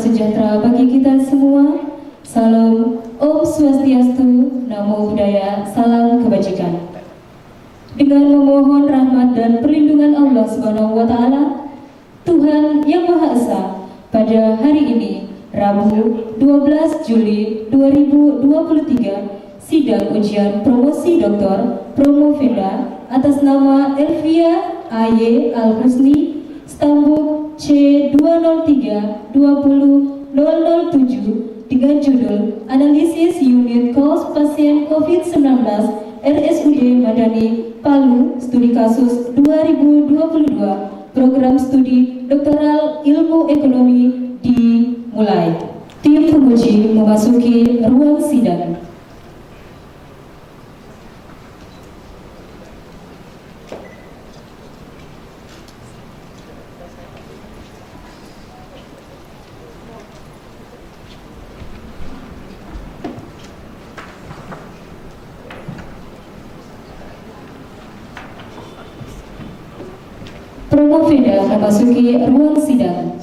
sejahtera bagi kita semua. Salam Om Swastiastu, Namo Buddhaya, salam kebajikan. Dengan memohon rahmat dan perlindungan Allah Subhanahu wa Ta'ala, Tuhan Yang Maha Esa, pada hari ini, Rabu 12 Juli 2023, sidang ujian promosi doktor Promovenda atas nama Elvia A.Y. Al-Husni, stambuk C203-20007 dengan judul Analisis Unit Cause Pasien COVID-19 RSUD Madani Palu, studi kasus 2022, program studi doktoral ilmu ekonomi dimulai. Tim penguji memasuki ruang sidang. Promovenda memasuki ruang sidang.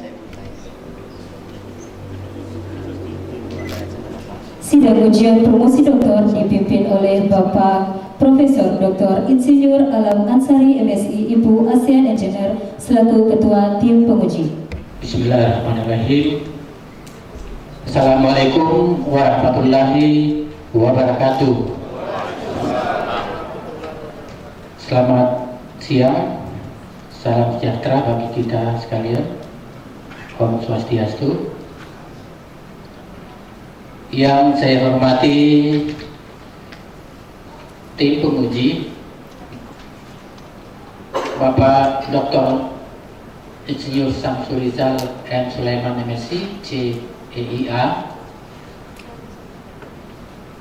Sidang ujian promosi doktor dipimpin oleh Bapak Profesor Dr. Insinyur Alam Ansari MSI Ibu ASEAN Engineer selaku Ketua Tim Penguji. Bismillahirrahmanirrahim. Assalamualaikum warahmatullahi wabarakatuh. Selamat siang. Salam sejahtera bagi kita sekalian. Om Swastiastu. Yang saya hormati tim penguji, Bapak Dr. Insinyur Samsul Rizal M. Sulaiman MSc CEIA,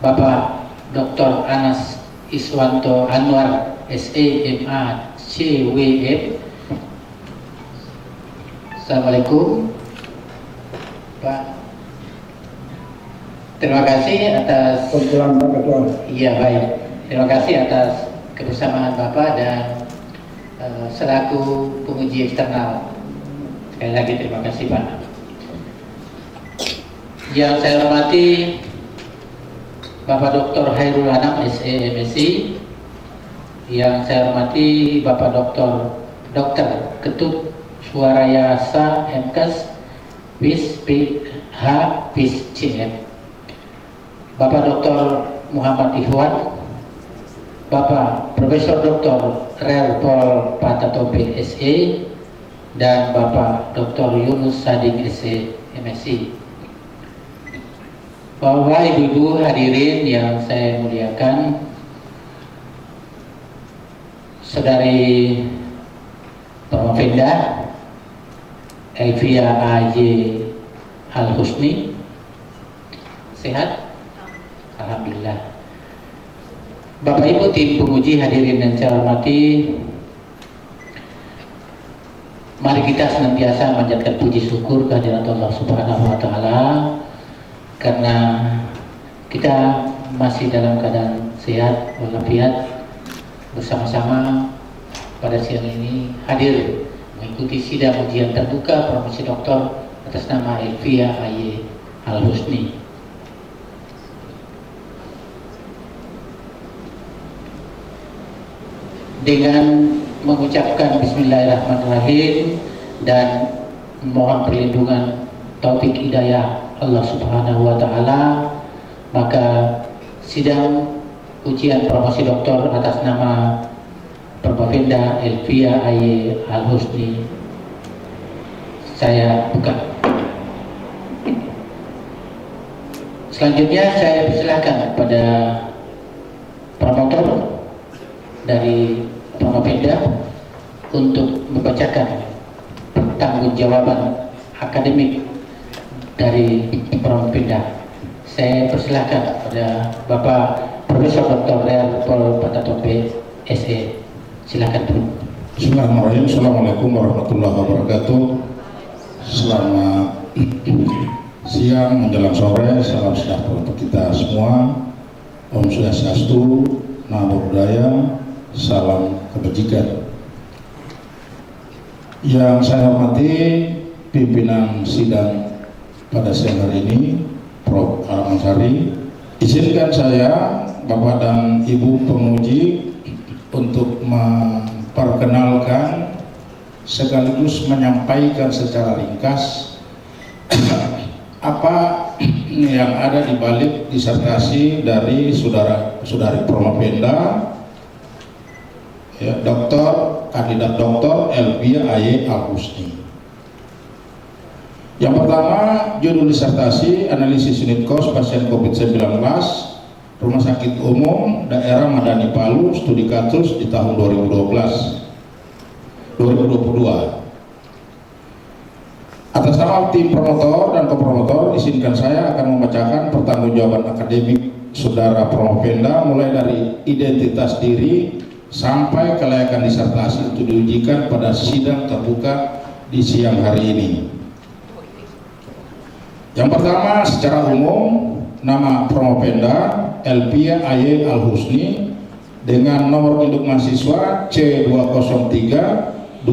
Bapak Dr. Anas Iswanto Anwar SEMA CWF. Assalamualaikum Pak. Terima kasih atas Iya baik. Terima kasih atas kebersamaan Bapak dan selaku penguji eksternal. Sekali lagi terima kasih Pak. Yang saya hormati Bapak Dr. Hairul Anam SE MSc. Yang saya hormati Bapak Dr. Ketut Suarayasa MKes PIS PH PIS CF, Bapak Dr. Muhammad Ikhwan, Bapak Profesor Dr. Rel Pol Patatope SE, dan Bapak Dr. Yunus Sadik SE MSc. Bapak Ibu hadirin yang saya muliakan, Saudari Promovenda Elvia A.Y. Al-Husni, sehat? Alhamdulillah. Bapak Ibu tim penguji hadirin yang saya hormati, mari kita senantiasa manjatkan puji syukur kehadirat Allah Subhanahu wa Ta'ala, karena kita masih dalam keadaan sehat walafiat, bersama-sama pada siang ini hadir mengikuti sidang ujian terbuka promosi doktor atas nama Elvia A.Y. Al-Husni. Dengan mengucapkan Bismillahirrahmanirrahim dan mohon perlindungan taufik hidayah Allah Subhanahu wa Ta'ala, maka sidang ujian promosi doktor atas nama Promovenda Elvia A.Y. Al-Husni saya buka. Selanjutnya saya persilakan kepada promotor dari Promovenda untuk membacakan pertanggungjawaban akademik dari Promovenda. Saya persilakan kepada Bapak Profesor Dr. Rel Pol Patatope SE. Silakan dulu. Bismillahirrahmanirrahim. Assalamualaikum warahmatullahi wabarakatuh. Selamat siang menjelang sore. Salam sejahtera untuk kita semua. Om Swastiastu, Namo Buddhaya, salam kebajikan. Yang saya hormati pimpinan sidang pada siang hari ini, Prof. Ansari. Izinkan saya, Bapak dan Ibu penguji, untuk memperkenalkan sekaligus menyampaikan secara ringkas apa yang ada di balik disertasi dari saudari Promopenda, ya, kandidat doktor Elvia Aye Al-Husni. Yang pertama, judul disertasi analisis unit cost pasien COVID-19 Rumah Sakit Umum Daerah Madani Palu, studi kasus di tahun 2022. Atas nama tim promotor dan kopromotor, izinkan saya akan membacakan pertanggungjawaban akademik saudara Promopenda mulai dari identitas diri sampai kelayakan disertasi untuk diujikan pada sidang terbuka di siang hari ini. Yang pertama, secara umum, nama Promopenda Elvia Aye Al-Husni dengan nomor induk mahasiswa C203-2007,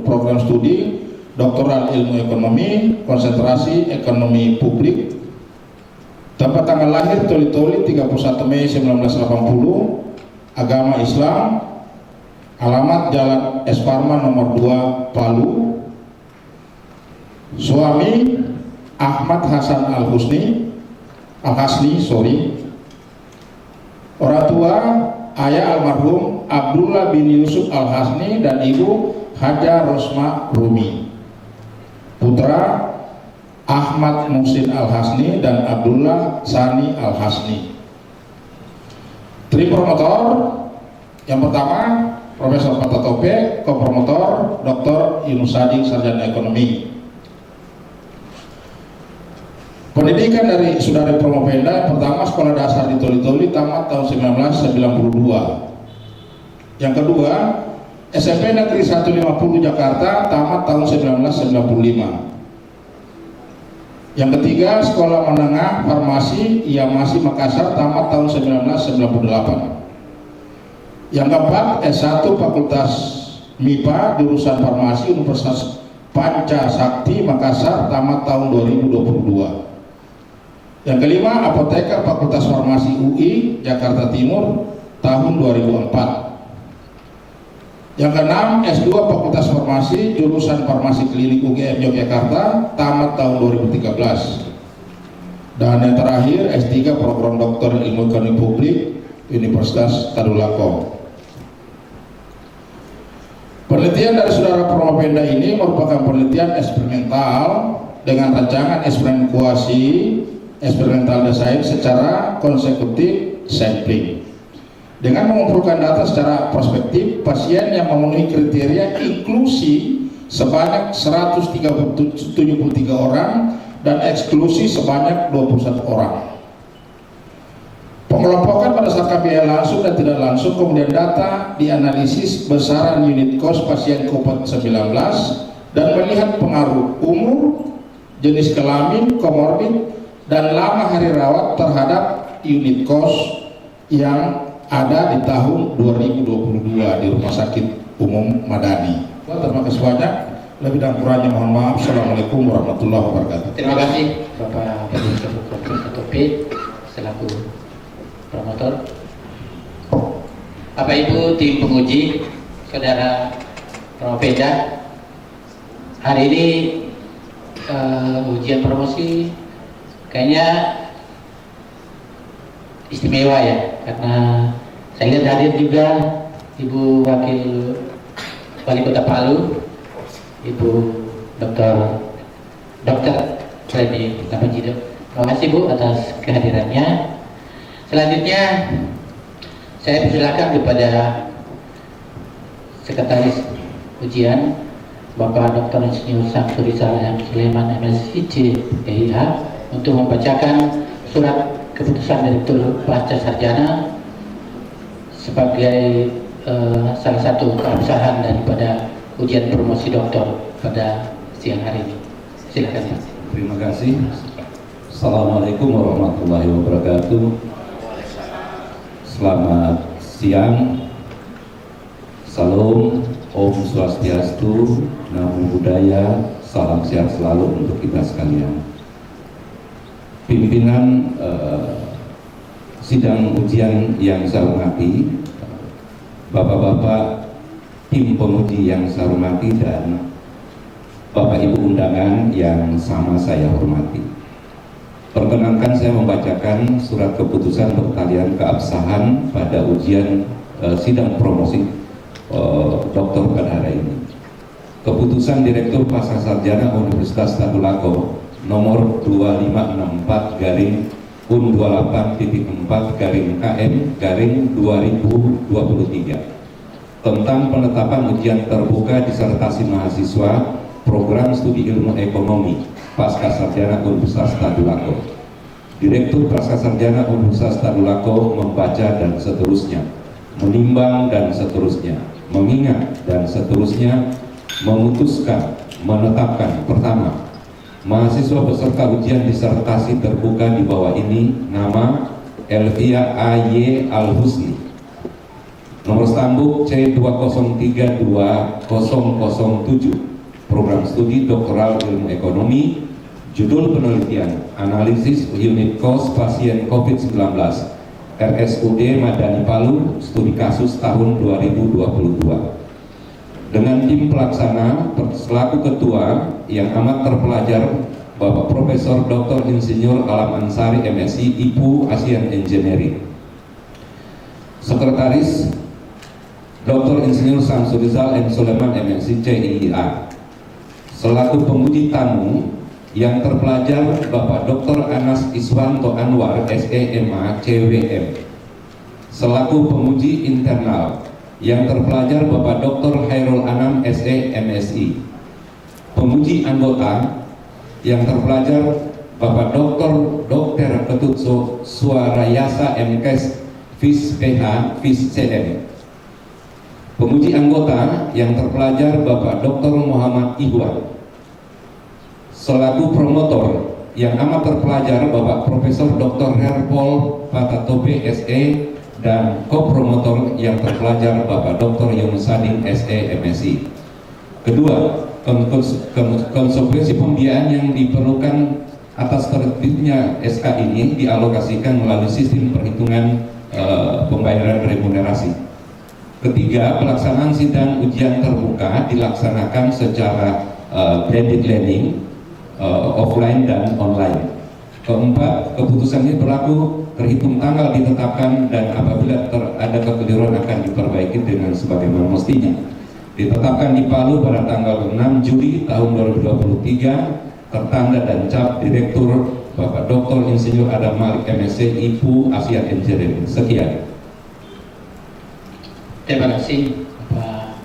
program studi Doktoral Ilmu Ekonomi, konsentrasi Ekonomi Publik. Tempat tanggal lahir Toli-Toli 31 Mei 1980, agama Islam, alamat Jalan Es Parman nomor 2 Palu. Suami Ahmad Hasan Al-Hasni. Orang tua ayah almarhum Abdullah bin Yusuf Al-Hasni dan ibu Haja Rosma Rumi. Putra Ahmad Musin Al-Hasni dan Abdullah Sani Al-Hasni. Tim promotor yang pertama Profesor Fata Tope, kopromotor Dr. Yunus Sadi, sarjana ekonomi. Pendidikan dari saudari Promopenda yang pertama sekolah dasar di Toli-Toli tamat tahun 1992. Yang kedua SMP Negeri 150 Jakarta tamat tahun 1995. Yang ketiga sekolah menengah farmasi IAMASI Makassar tamat tahun 1998. Yang keempat S1 Fakultas MIPA jurusan farmasi Universitas Panca Sakti Makassar tamat tahun 2022. Yang kelima, apoteker Fakultas Farmasi UI Jakarta Timur tahun 2004. Yang keenam, S2 Fakultas Farmasi jurusan Farmasi Klinik UGM Yogyakarta tamat tahun 2013. Dan yang terakhir, S3 Program Doktor Ilmu Ekonomi Publik Universitas Tadulako. Penelitian dari saudara Promopenda ini merupakan penelitian eksperimental dengan rancangan eksperimental desain secara konsekutif sampling dengan mengumpulkan data secara prospektif pasien yang memenuhi kriteria inklusi sebanyak 173 orang dan eksklusi sebanyak 21 orang. Pengelompokan pada saat KPI langsung dan tidak langsung, kemudian data dianalisis besaran unit cost pasien COVID-19 dan melihat pengaruh umur, jenis kelamin, komorbid, dan lama hari rawat terhadap unit cost yang ada di tahun 2022 di Rumah Sakit Umum Madani. Terima kasih banyak. Lebih dan kurangnya mohon maaf. Assalamualaikum warahmatullahi wabarakatuh. Terima kasih Bapak Profesor Tope selaku promotor. Bapak Ibu tim penguji, saudara Promopenda, hari ini ujian promosi kayaknya istimewa ya, karena saya lihat hadir juga Ibu Wakil Wali Kota Palu, Ibu Dr. Freddy Lapanjido. Terima kasih Bu atas kehadirannya. Selanjutnya saya persilakan kepada Sekretaris Ujian Bapak Dr. Insinyur Samsuri Sulaiman MSIC PIH untuk membacakan surat keputusan Direktur Pasca Sarjana sebagai salah satu keabsahan daripada ujian promosi doktor pada siang hari ini. Silakan Pak. Terima kasih. Assalamualaikum warahmatullahi wabarakatuh. Selamat siang. Salam, Om Swastiastu, Namo Buddhaya, salam sehat selalu untuk kita sekalian. Pimpinan sidang ujian yang saya hormati, Bapak-bapak tim penguji yang saya hormati, dan Bapak Ibu undangan yang sama saya hormati. Perkenankan saya membacakan surat keputusan pertalian keabsahan pada ujian sidang promosi doktor pada hari ini. Keputusan Direktur Pascasarjana Universitas Tadulako nomor 2564-UN28.4-KM-2023 tentang penetapan ujian terbuka disertasi mahasiswa Program Studi Ilmu Ekonomi Pascasarjana Universitas Tadulako. Direktur Pascasarjana Universitas Tadulako membaca dan seterusnya, menimbang dan seterusnya, mengingat dan seterusnya, memutuskan, menetapkan. Pertama, mahasiswa peserta ujian disertasi terbuka di bawah ini nama Elvia A.Y. Al-Husni, nomor stambuk C2032007, Program Studi Doktoral Ilmu Ekonomi, judul penelitian Analisis Unit Cost Pasien COVID-19 RSUD Madani Palu, studi kasus tahun 2022. Dengan tim pelaksana selaku ketua yang amat terpelajar Bapak Profesor Dr. Insinyur Alam Ansari MSI IPU ASEAN Engineering. Sekretaris Dr. Insinyur Samsurizal M. Suleman MSI CIA. Selaku penguji tamu yang terpelajar Bapak Dr. Anas Iswanto Anwar SEMA CWM. Selaku penguji internal yang terpelajar Bapak Dr. Hairul Anam SE MSI. Penguji anggota yang terpelajar Bapak Dr. Ketut Suarayasa MKes FIS PH FIS CM. Penguji anggota yang terpelajar Bapak Dr. Muhammad Ihwan. Selaku promotor yang amat terpelajar Bapak Profesor Dr. Herpol Patatope SE, dan kopromotor yang terpelajar Bapak Dr. Yunusadin SE MSI. Kedua, konsekuensi pembiayaan yang diperlukan atas terbitnya SK ini dialokasikan melalui sistem perhitungan pembayaran remunerasi. Ketiga, pelaksanaan sidang ujian terbuka dilaksanakan secara blended learning, offline dan online. Keempat, keputusan ini berlaku terhitung tanggal ditetapkan, dan apabila ada kekeliruan akan diperbaiki dengan sebagaimana mestinya. Ditetapkan di Palu pada tanggal 6 Juli tahun 2023, tertanda dan cap Direktur Bapak Dr. Insinyur Adam Malik MSc IPU ASEAN Engineering. Sekian. Terima kasih Bapak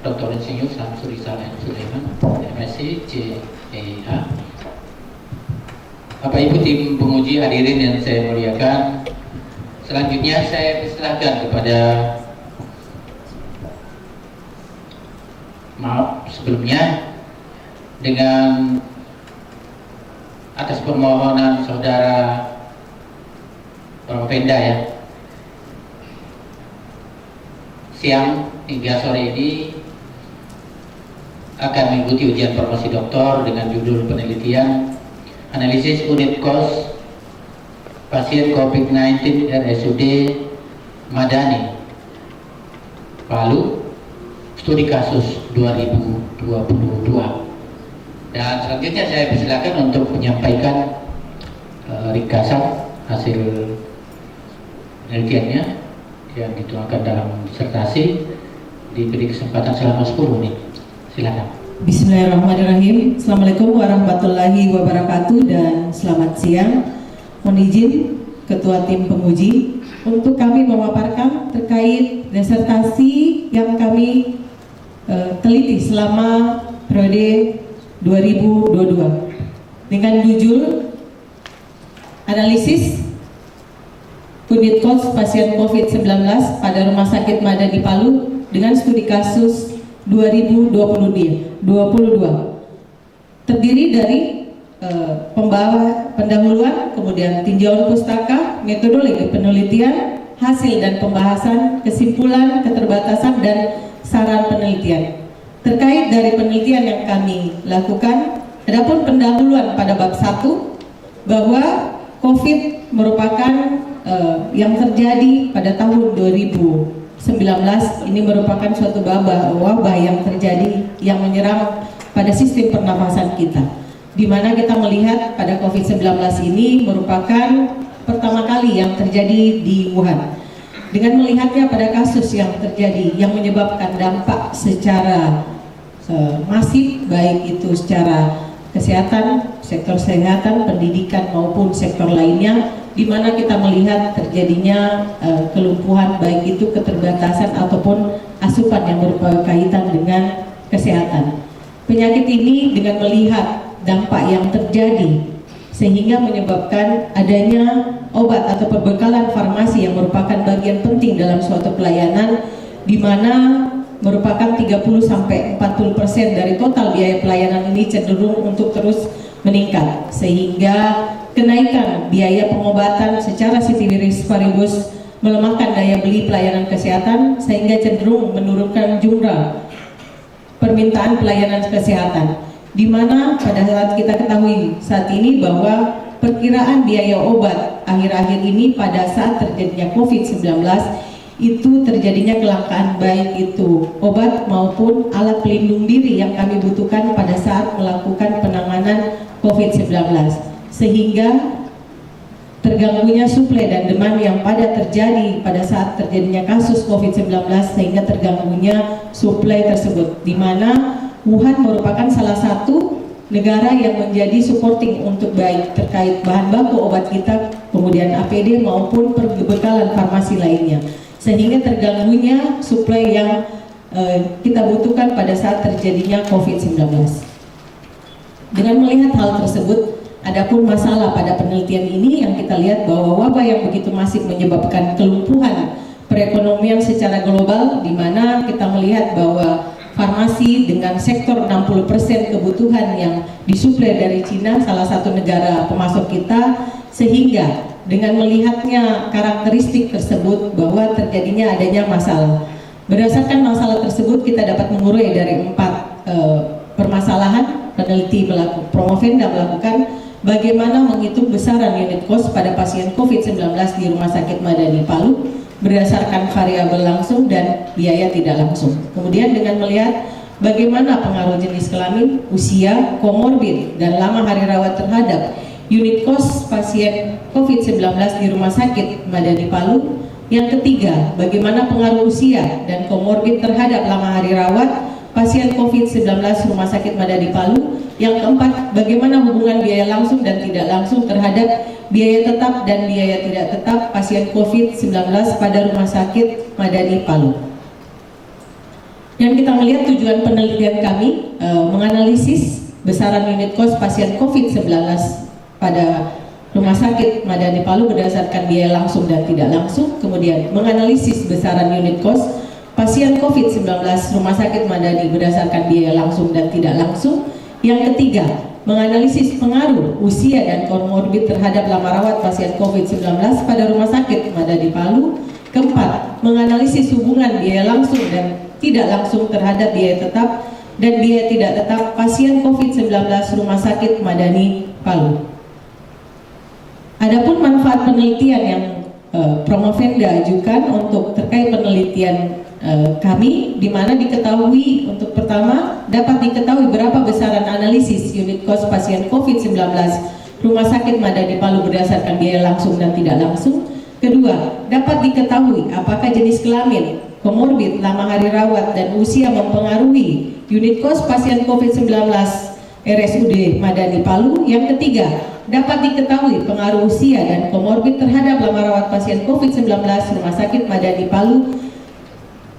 Dr. Insinyur Samsurizal M. Suleman MSc CIA. Bapak Ibu tim penguji hadirin yang saya muliakan, selanjutnya saya persilahkan kepada, sebelumnya dengan atas permohonan saudara Pemda ya, siang hingga sore ini akan mengikuti ujian promosi doktor dengan judul penelitian Analisis Unit Cost Pasien COVID-19 RSUD Madani Palu, studi kasus 2022. Dan selanjutnya saya persilakan untuk menyampaikan ringkasan hasil penelitiannya yang dituangkan dalam disertasi. Diberi kesempatan selama 10 menit. Silakan. Bismillahirrahmanirrahim. Assalamualaikum warahmatullahi wabarakatuh dan selamat siang. Mohon izin Ketua Tim Penguji untuk kami memaparkan terkait disertasi yang kami teliti selama periode 2022 dengan judul Analisis Unit Cost Pasien COVID-19 pada Rumah Sakit Madani Palu dengan studi kasus 2022 terdiri dari pendahuluan, kemudian tinjauan pustaka, metodologi penelitian, hasil dan pembahasan, kesimpulan, keterbatasan, dan saran penelitian. Terkait dari penelitian yang kami lakukan, adapun pendahuluan pada bab 1 bahwa COVID merupakan yang terjadi pada tahun 2019 ini merupakan suatu wabah yang terjadi yang menyerang pada sistem pernafasan kita, di mana kita melihat pada COVID-19 ini merupakan pertama kali yang terjadi di Wuhan. Dengan melihatnya pada kasus yang terjadi yang menyebabkan dampak secara masif, baik itu secara kesehatan, sektor kesehatan, pendidikan maupun sektor lainnya, di mana kita melihat terjadinya kelumpuhan, baik itu keterbatasan ataupun asupan yang berkaitan dengan kesehatan. Penyakit ini dengan melihat dampak yang terjadi sehingga menyebabkan adanya obat atau perbekalan farmasi yang merupakan bagian penting dalam suatu pelayanan, di mana merupakan 30-40% dari total biaya pelayanan ini cenderung untuk terus meningkat, sehingga kenaikan biaya pengobatan secara ceteris paribus melemahkan daya beli pelayanan kesehatan, sehingga cenderung menurunkan jumlah permintaan pelayanan kesehatan, di mana pada saat kita ketahui saat ini bahwa perkiraan biaya obat akhir-akhir ini pada saat terjadinya COVID-19 itu terjadinya kelangkaan, baik itu obat maupun alat pelindung diri yang kami butuhkan pada saat melakukan penanganan COVID-19, sehingga terganggunya suplai dan demand yang terjadi pada saat terjadinya kasus COVID-19, sehingga terganggunya suplai tersebut, di mana Wuhan merupakan salah satu negara yang menjadi supporting untuk baik terkait bahan baku obat kita, kemudian APD maupun perbekalan farmasi lainnya, sehingga terganggunya suplai yang kita butuhkan pada saat terjadinya COVID-19. Dengan melihat hal tersebut, adapun masalah pada penelitian ini yang kita lihat bahwa wabah yang begitu masif menyebabkan kelumpuhan perekonomian secara global, di mana kita melihat bahwa farmasi dengan sektor 60% kebutuhan yang disuplai dari Cina, salah satu negara pemasok kita, sehingga dengan melihatnya karakteristik tersebut bahwa terjadinya adanya masalah. Berdasarkan masalah tersebut kita dapat mengurai dari 4 permasalahan. Peneliti Promovenda melakukan bagaimana menghitung besaran unit cost pada pasien COVID-19 di Rumah Sakit Madani Palu berdasarkan variabel langsung dan biaya tidak langsung. Kemudian dengan melihat bagaimana pengaruh jenis kelamin, usia, komorbid, dan lama hari rawat terhadap unit cost pasien COVID-19 di Rumah Sakit Madani Palu. Yang ketiga, bagaimana pengaruh usia dan komorbid terhadap lama hari rawat pasien COVID-19 Rumah Sakit Madani Palu. Yang keempat, bagaimana hubungan biaya langsung dan tidak langsung terhadap biaya tetap dan biaya tidak tetap pasien COVID-19 pada Rumah Sakit Madani Palu. Yang kita melihat tujuan penelitian kami menganalisis besaran unit cost pasien COVID-19 pada Rumah Sakit Madani Palu berdasarkan biaya langsung dan tidak langsung, kemudian menganalisis besaran unit cost pasien COVID-19 Rumah Sakit Madani berdasarkan biaya langsung dan tidak langsung. Yang ketiga, menganalisis pengaruh usia dan komorbid terhadap lama rawat pasien COVID-19 pada Rumah Sakit Madani Palu. Keempat, menganalisis hubungan biaya langsung dan tidak langsung terhadap biaya tetap dan biaya tidak tetap pasien COVID-19 Rumah Sakit Madani Palu. Adapun manfaat penelitian yang Promovenda ajukan untuk terkait penelitian kami, di mana diketahui untuk pertama dapat diketahui berapa besaran analisis unit cost pasien COVID-19 Rumah Sakit Madani Palu berdasarkan biaya langsung dan tidak langsung. Kedua, dapat diketahui apakah jenis kelamin, komorbid, lama hari rawat, dan usia mempengaruhi unit cost pasien COVID-19 RSUD Madani Palu. Yang ketiga, dapat diketahui pengaruh usia dan komorbid terhadap lama rawat pasien COVID-19 Rumah Sakit Madani Palu.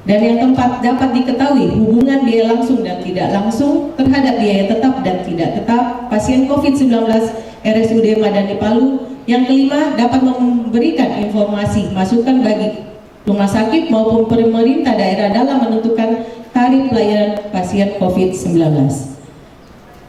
Dan yang keempat, dapat diketahui hubungan biaya langsung dan tidak langsung terhadap biaya tetap dan tidak tetap pasien COVID-19 RSUD Madani Palu. Yang kelima, dapat memberikan informasi masukan bagi rumah sakit maupun pemerintah daerah dalam menentukan tarif pelayanan pasien COVID-19.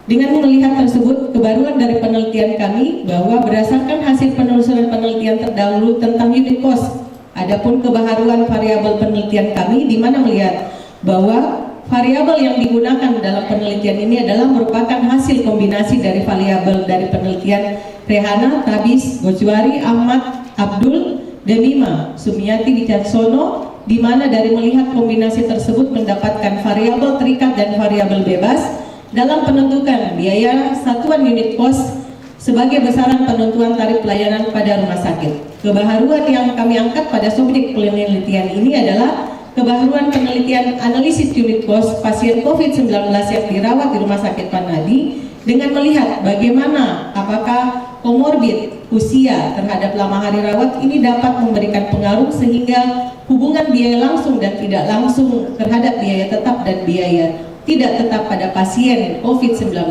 Dengan melihat tersebut, kebaruan dari penelitian kami bahwa berdasarkan hasil penelusuran penelitian terdahulu tentang unit cost, adapun kebaharuan variabel penelitian kami di mana melihat bahwa variabel yang digunakan dalam penelitian ini adalah merupakan hasil kombinasi dari variabel dari penelitian Rehana, Tabis, Gojwari, Ahmad, Abdul, Demima, Sumiati, Wicaksono, di mana dari melihat kombinasi tersebut mendapatkan variabel terikat dan variabel bebas dalam penentukan biaya satuan unit kos sebagai besaran penentuan tarif pelayanan pada rumah sakit. Kebaharuan yang kami angkat pada subjek penelitian ini adalah kebaharuan penelitian analisis unit kos pasien COVID-19 yang dirawat di Rumah Sakit Panadi dengan melihat bagaimana apakah komorbid usia terhadap lama hari rawat ini dapat memberikan pengaruh sehingga hubungan biaya langsung dan tidak langsung terhadap biaya tetap dan biaya tidak tetap pada pasien COVID-19,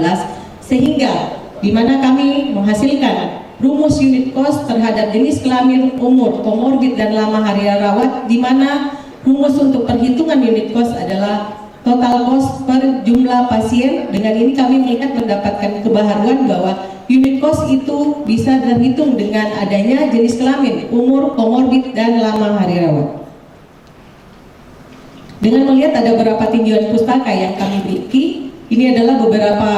sehingga di mana kami menghasilkan rumus unit kos terhadap jenis kelamin, umur, komorbid dan lama hari rawat, di mana rumus untuk perhitungan unit kos adalah total kos per jumlah pasien. Dengan ini kami melihat mendapatkan kebaharuan bahwa unit kos itu bisa terhitung dengan adanya jenis kelamin, umur, komorbid dan lama hari rawat. Dengan melihat ada beberapa tinjauan pustaka yang kami miliki, ini adalah beberapa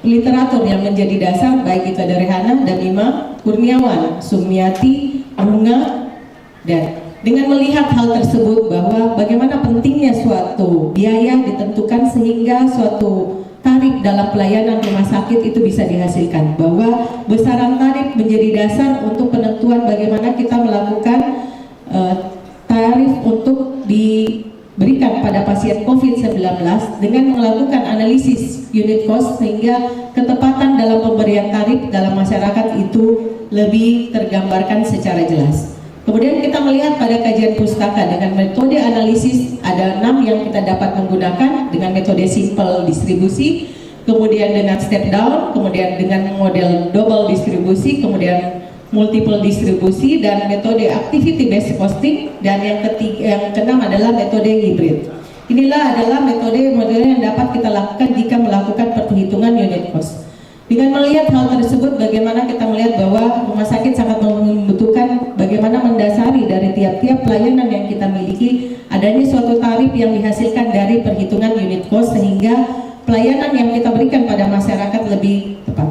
literatur yang menjadi dasar, baik itu ada Rehana, Damima, Kurniawan, Sumiati, Bunga, dan dengan melihat hal tersebut bahwa bagaimana pentingnya suatu biaya ditentukan sehingga suatu tarif dalam pelayanan rumah sakit itu bisa dihasilkan, bahwa besaran tarif menjadi dasar untuk penentuan bagaimana kita melakukan tarif untuk diberikan pada pasien COVID-19 dengan melakukan analisis unit cost sehingga ketepatan dalam pemberian tarif dalam masyarakat itu lebih tergambarkan secara jelas. Kemudian kita melihat pada kajian pustaka dengan metode analisis ada 6 yang kita dapat menggunakan dengan metode simple distribusi, kemudian dengan step down, kemudian dengan model double distribusi, kemudian multiple distribusi dan metode activity based costing, dan yang keenam adalah metode hybrid. Inilah adalah metode yang dapat kita lakukan jika melakukan perhitungan unit cost. Dengan melihat hal tersebut, bagaimana kita melihat bahwa rumah sakit sangat membutuhkan bagaimana mendasari dari tiap-tiap pelayanan yang kita miliki adanya suatu tarif yang dihasilkan dari perhitungan unit cost sehingga pelayanan yang kita berikan pada masyarakat lebih tepat.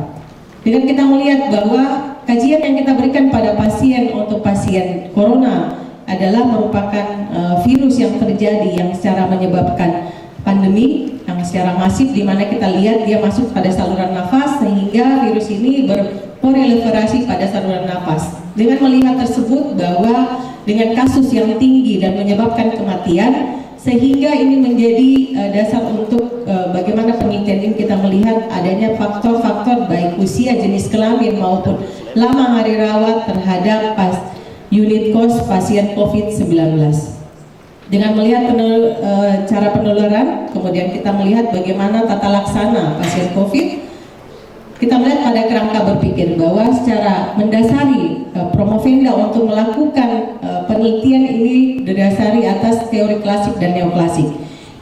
Dengan kita melihat bahwa kajian yang kita berikan pada pasien untuk pasien corona adalah merupakan virus yang terjadi yang secara menyebabkan pandemi yang secara masif, di mana kita lihat dia masuk pada saluran nafas sehingga virus ini berproliferasi pada saluran nafas. Dengan melihat tersebut bahwa dengan kasus yang tinggi dan menyebabkan kematian, sehingga ini menjadi dasar untuk bagaimana penelitian ini kita melihat adanya faktor-faktor baik usia, jenis kelamin maupun lama hari rawat terhadap unit cost pasien COVID-19. Dengan melihat cara penularan, kemudian kita melihat bagaimana tata laksana pasien COVID, kita melihat pada kerangka berpikir bahwa secara mendasari Promovenda untuk melakukan penelitian ini didasari atas teori klasik dan neoklasik,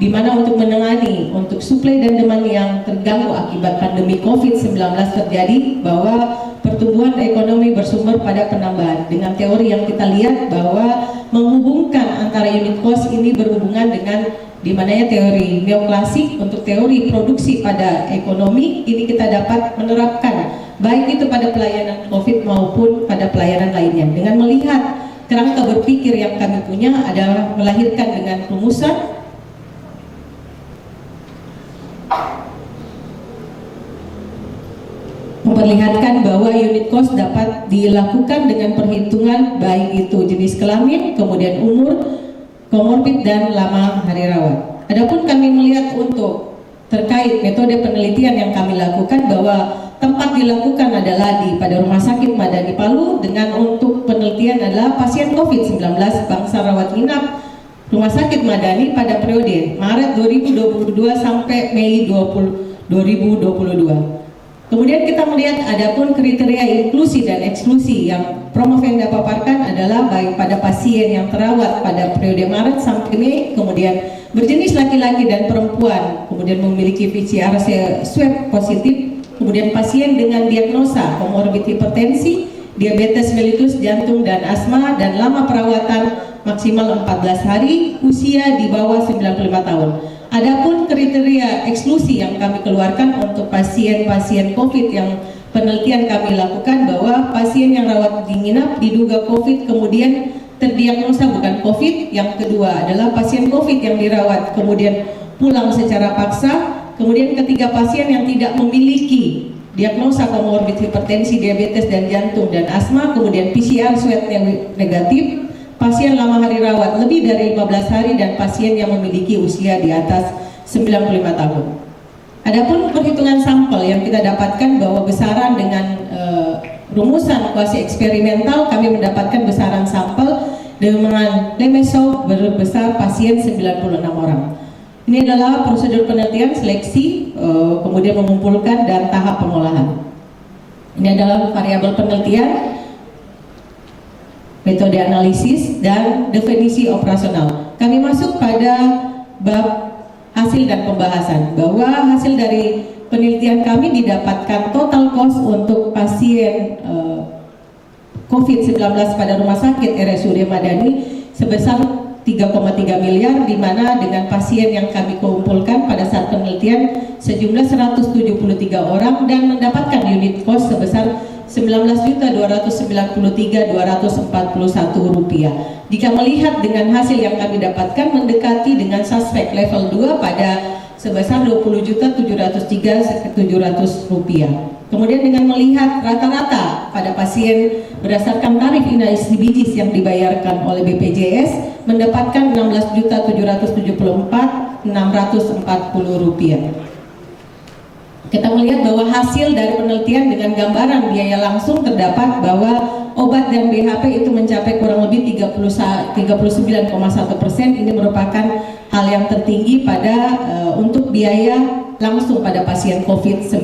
di mana untuk menangani untuk suplai dan demand yang terganggu akibat pandemi COVID-19 terjadi, bahwa pertumbuhan ekonomi bersumber pada penambahan. Dengan teori yang kita lihat bahwa menghubungkan antara unit cost ini berhubungan dengan dimananya teori neoklasik untuk teori produksi pada ekonomi ini kita dapat menerapkan baik itu pada pelayanan COVID maupun pada pelayanan lainnya. Dengan melihat kerangka berpikir yang kami punya adalah melahirkan dengan rumusan memperlihatkan bahwa unit cost dapat dilakukan dengan perhitungan baik itu jenis kelamin, kemudian umur, komorbid dan lama hari rawat. Adapun kami melihat untuk terkait metode penelitian yang kami lakukan bahwa tempat dilakukan adalah pada Rumah Sakit Madani Palu, dengan untuk penelitian adalah pasien COVID-19 bangsa rawat inap Rumah Sakit Madani pada periode Maret 2022 sampai Mei 2022. Kemudian kita melihat adapun kriteria inklusi dan eksklusi yang Promovenda paparkan adalah baik pada pasien yang terawat pada periode Maret sampai Mei, kemudian berjenis laki-laki dan perempuan, kemudian memiliki PCR swab positif, kemudian pasien dengan diagnosa komorbid hipertensi, diabetes mellitus, jantung dan asma, dan lama perawatan maksimal 14 hari, usia di bawah 95 tahun. Adapun kriteria eksklusi yang kami keluarkan untuk pasien-pasien COVID yang penelitian kami lakukan bahwa pasien yang rawat inap diduga COVID kemudian terdiagnosa bukan COVID. Yang kedua adalah pasien COVID yang dirawat kemudian pulang secara paksa. Kemudian ketiga, pasien yang tidak memiliki diagnosa komorbid hipertensi, diabetes dan jantung dan asma, kemudian PCR swab yang negatif, pasien lama hari rawat lebih dari 15 hari dan pasien yang memiliki usia di atas 95 tahun. Adapun perhitungan sampel yang kita dapatkan bahwa besaran dengan rumusan kuasi eksperimental, kami mendapatkan besaran sampel dengan lemesov berbesar pasien 96 orang. Ini adalah prosedur penelitian seleksi, kemudian mengumpulkan dan tahap pengolahan. Ini adalah variabel penelitian, metode analisis, dan definisi operasional. Kami masuk pada bab hasil dan pembahasan, bahwa hasil dari penelitian kami didapatkan total cost untuk pasien COVID-19 pada rumah sakit RSUD Madani sebesar 3,3 miliar, di mana dengan pasien yang kami kumpulkan pada saat penelitian sejumlah 173 orang dan mendapatkan unit cost sebesar 19.293.241 rupiah. Jika melihat dengan hasil yang kami dapatkan mendekati dengan suspek level 2 pada sebesar 20.703.700 rupiah. Kemudian dengan melihat rata-rata pada pasien berdasarkan tarif INASIBIJIS yang dibayarkan oleh BPJS mendapatkan 16.774.640 rupiah. Kita melihat bahwa hasil dari penelitian dengan gambaran biaya langsung terdapat bahwa obat dan BHP itu mencapai kurang lebih 39,1%. Ini merupakan hal yang tertinggi pada untuk biaya langsung pada pasien COVID-19.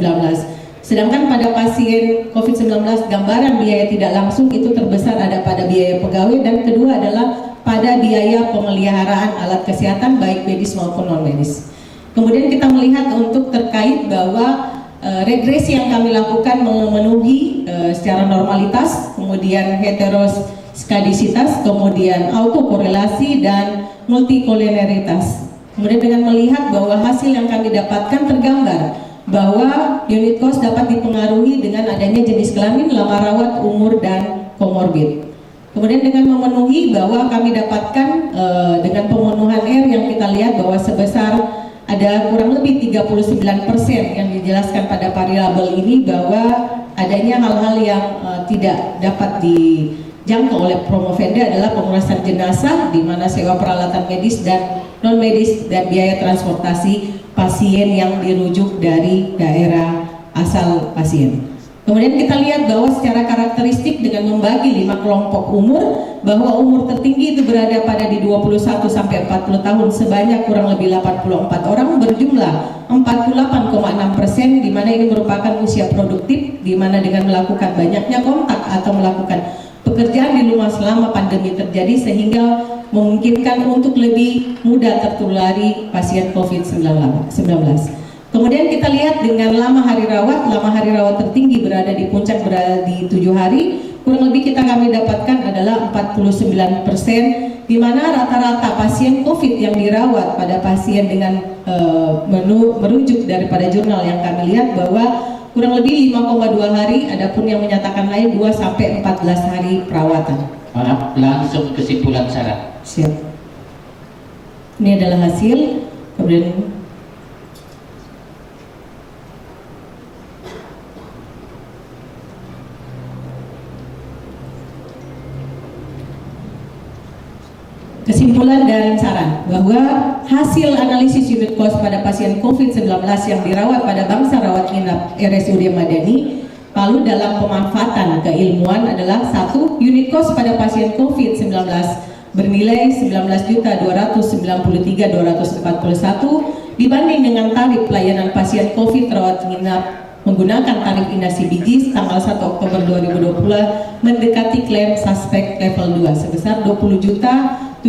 Sedangkan pada pasien COVID-19 gambaran biaya tidak langsung itu terbesar ada pada biaya pegawai, dan kedua adalah pada biaya pemeliharaan alat kesehatan baik medis maupun non medis. Kemudian kita melihat untuk terkait bahwa regresi yang kami lakukan memenuhi secara normalitas, kemudian heteroskadisitas, kemudian autokorelasi dan multikoliniaritas. Kemudian dengan melihat bahwa hasil yang kami dapatkan tergambar bahwa unit cost dapat dipengaruhi dengan adanya jenis kelamin, lama rawat, umur, dan komorbid. Kemudian dengan memenuhi bahwa kami dapatkan dengan pemenuhan R yang kita lihat bahwa sebesar ada kurang lebih 39% yang dijelaskan pada variabel ini bahwa adanya hal-hal yang tidak dapat dijangkau oleh Promovenda adalah pengurasan jenazah, di mana sewa peralatan medis dan non medis dan biaya transportasi pasien yang dirujuk dari daerah asal pasien. Kemudian kita lihat bahwa secara karakteristik dengan membagi 5 kelompok umur, bahwa umur tertinggi itu berada pada di 21 sampai 40 tahun sebanyak kurang lebih 84 orang berjumlah 48,6%, di mana ini merupakan usia produktif, di mana dengan melakukan banyaknya kontak atau melakukan pekerjaan di rumah selama pandemi terjadi sehingga memungkinkan untuk lebih mudah tertulari pasien COVID-19. Kemudian kita lihat dengan lama hari rawat tertinggi berada di puncak, berada di 7 hari, kurang lebih kami dapatkan adalah 49%, di mana rata-rata pasien COVID yang dirawat pada pasien dengan merujuk daripada jurnal yang kami lihat bahwa kurang lebih 5,2 hari, adapun yang menyatakan lain 2 sampai 14 hari perawatan. Maaf, langsung kesimpulan syarat. Siap. Ini adalah hasil. Kemudian kesimpulan dan saran bahwa hasil analisis unit cost pada pasien COVID-19 yang dirawat pada bangsa rawat inap RSUD Madani Palu dalam pemanfaatan keilmuan adalah 1. Unit cost pada pasien COVID-19 bernilai 19.293.241 dibanding dengan tarif pelayanan pasien COVID rawat inap menggunakan tarif INASIBIJIS tanggal 1 Oktober 2020 mendekati klaim suspek level 2 sebesar 20.703.700.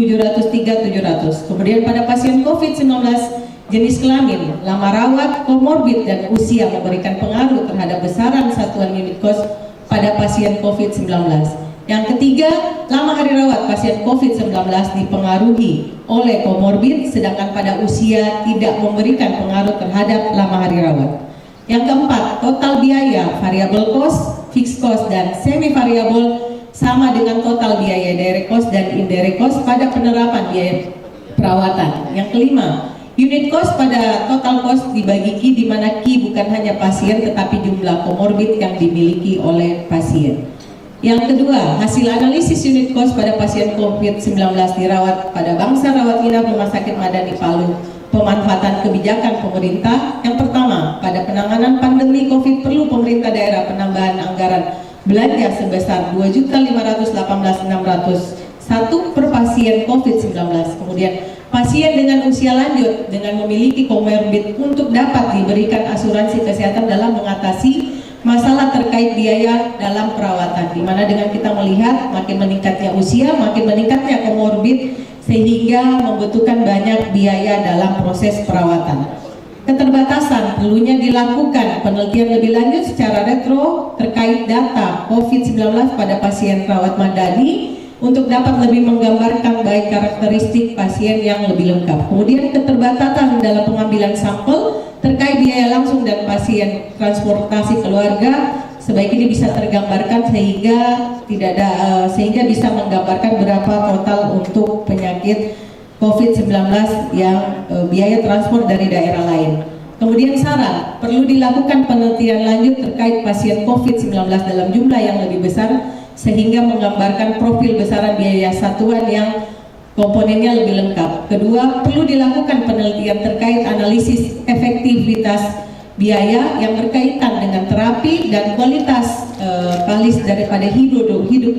Kemudian pada pasien COVID-19 jenis kelamin, lama rawat, komorbid, dan usia memberikan pengaruh terhadap besaran satuan unit cost pada pasien COVID-19. Yang ketiga, lama hari rawat pasien COVID-19 dipengaruhi oleh komorbid, sedangkan pada usia tidak memberikan pengaruh terhadap lama hari rawat. Yang keempat, total biaya variable cost, fixed cost, dan semi variable sama dengan total biaya direct cost dan indirect cost pada penerapan biaya perawatan. Yang kelima, unit cost pada total cost dibagi Q, di mana Q bukan hanya pasien tetapi jumlah komorbid yang dimiliki oleh pasien. Yang kedua, hasil analisis unit cost pada pasien COVID-19 dirawat pada bangsa rawat inap Rumah Sakit Madani Palu. Pemanfaatan kebijakan pemerintah. Yang pertama, pada penanganan pandemi COVID perlu pemerintah daerah penambahan anggaran belanja sebesar 2.518.601 per pasien COVID-19. Kemudian, pasien dengan usia lanjut dengan memiliki komorbid untuk dapat diberikan asuransi kesehatan dalam mengatasi masalah terkait biaya dalam perawatan, di mana dengan kita melihat makin meningkatnya usia, makin meningkatnya komorbid, sehingga membutuhkan banyak biaya dalam proses perawatan. Keterbatasan perlunya dilakukan penelitian lebih lanjut secara retro terkait data COVID-19 pada pasien rawat Madani untuk dapat lebih menggambarkan baik karakteristik pasien yang lebih lengkap. Kemudian keterbatasan dalam pengambilan sampel terkait biaya langsung dan pasien transportasi keluarga, sebaik ini bisa tergambarkan sehingga bisa menggambarkan berapa total untuk penyakit COVID-19 yang biaya transport dari daerah lain. Kemudian saran, perlu dilakukan penelitian lanjut terkait pasien COVID-19 dalam jumlah yang lebih besar sehingga menggambarkan profil besaran biaya satuan yang komponennya lebih lengkap. Kedua, perlu dilakukan penelitian terkait analisis efektivitas biaya yang berkaitan dengan terapi dan kualitas daripada hidup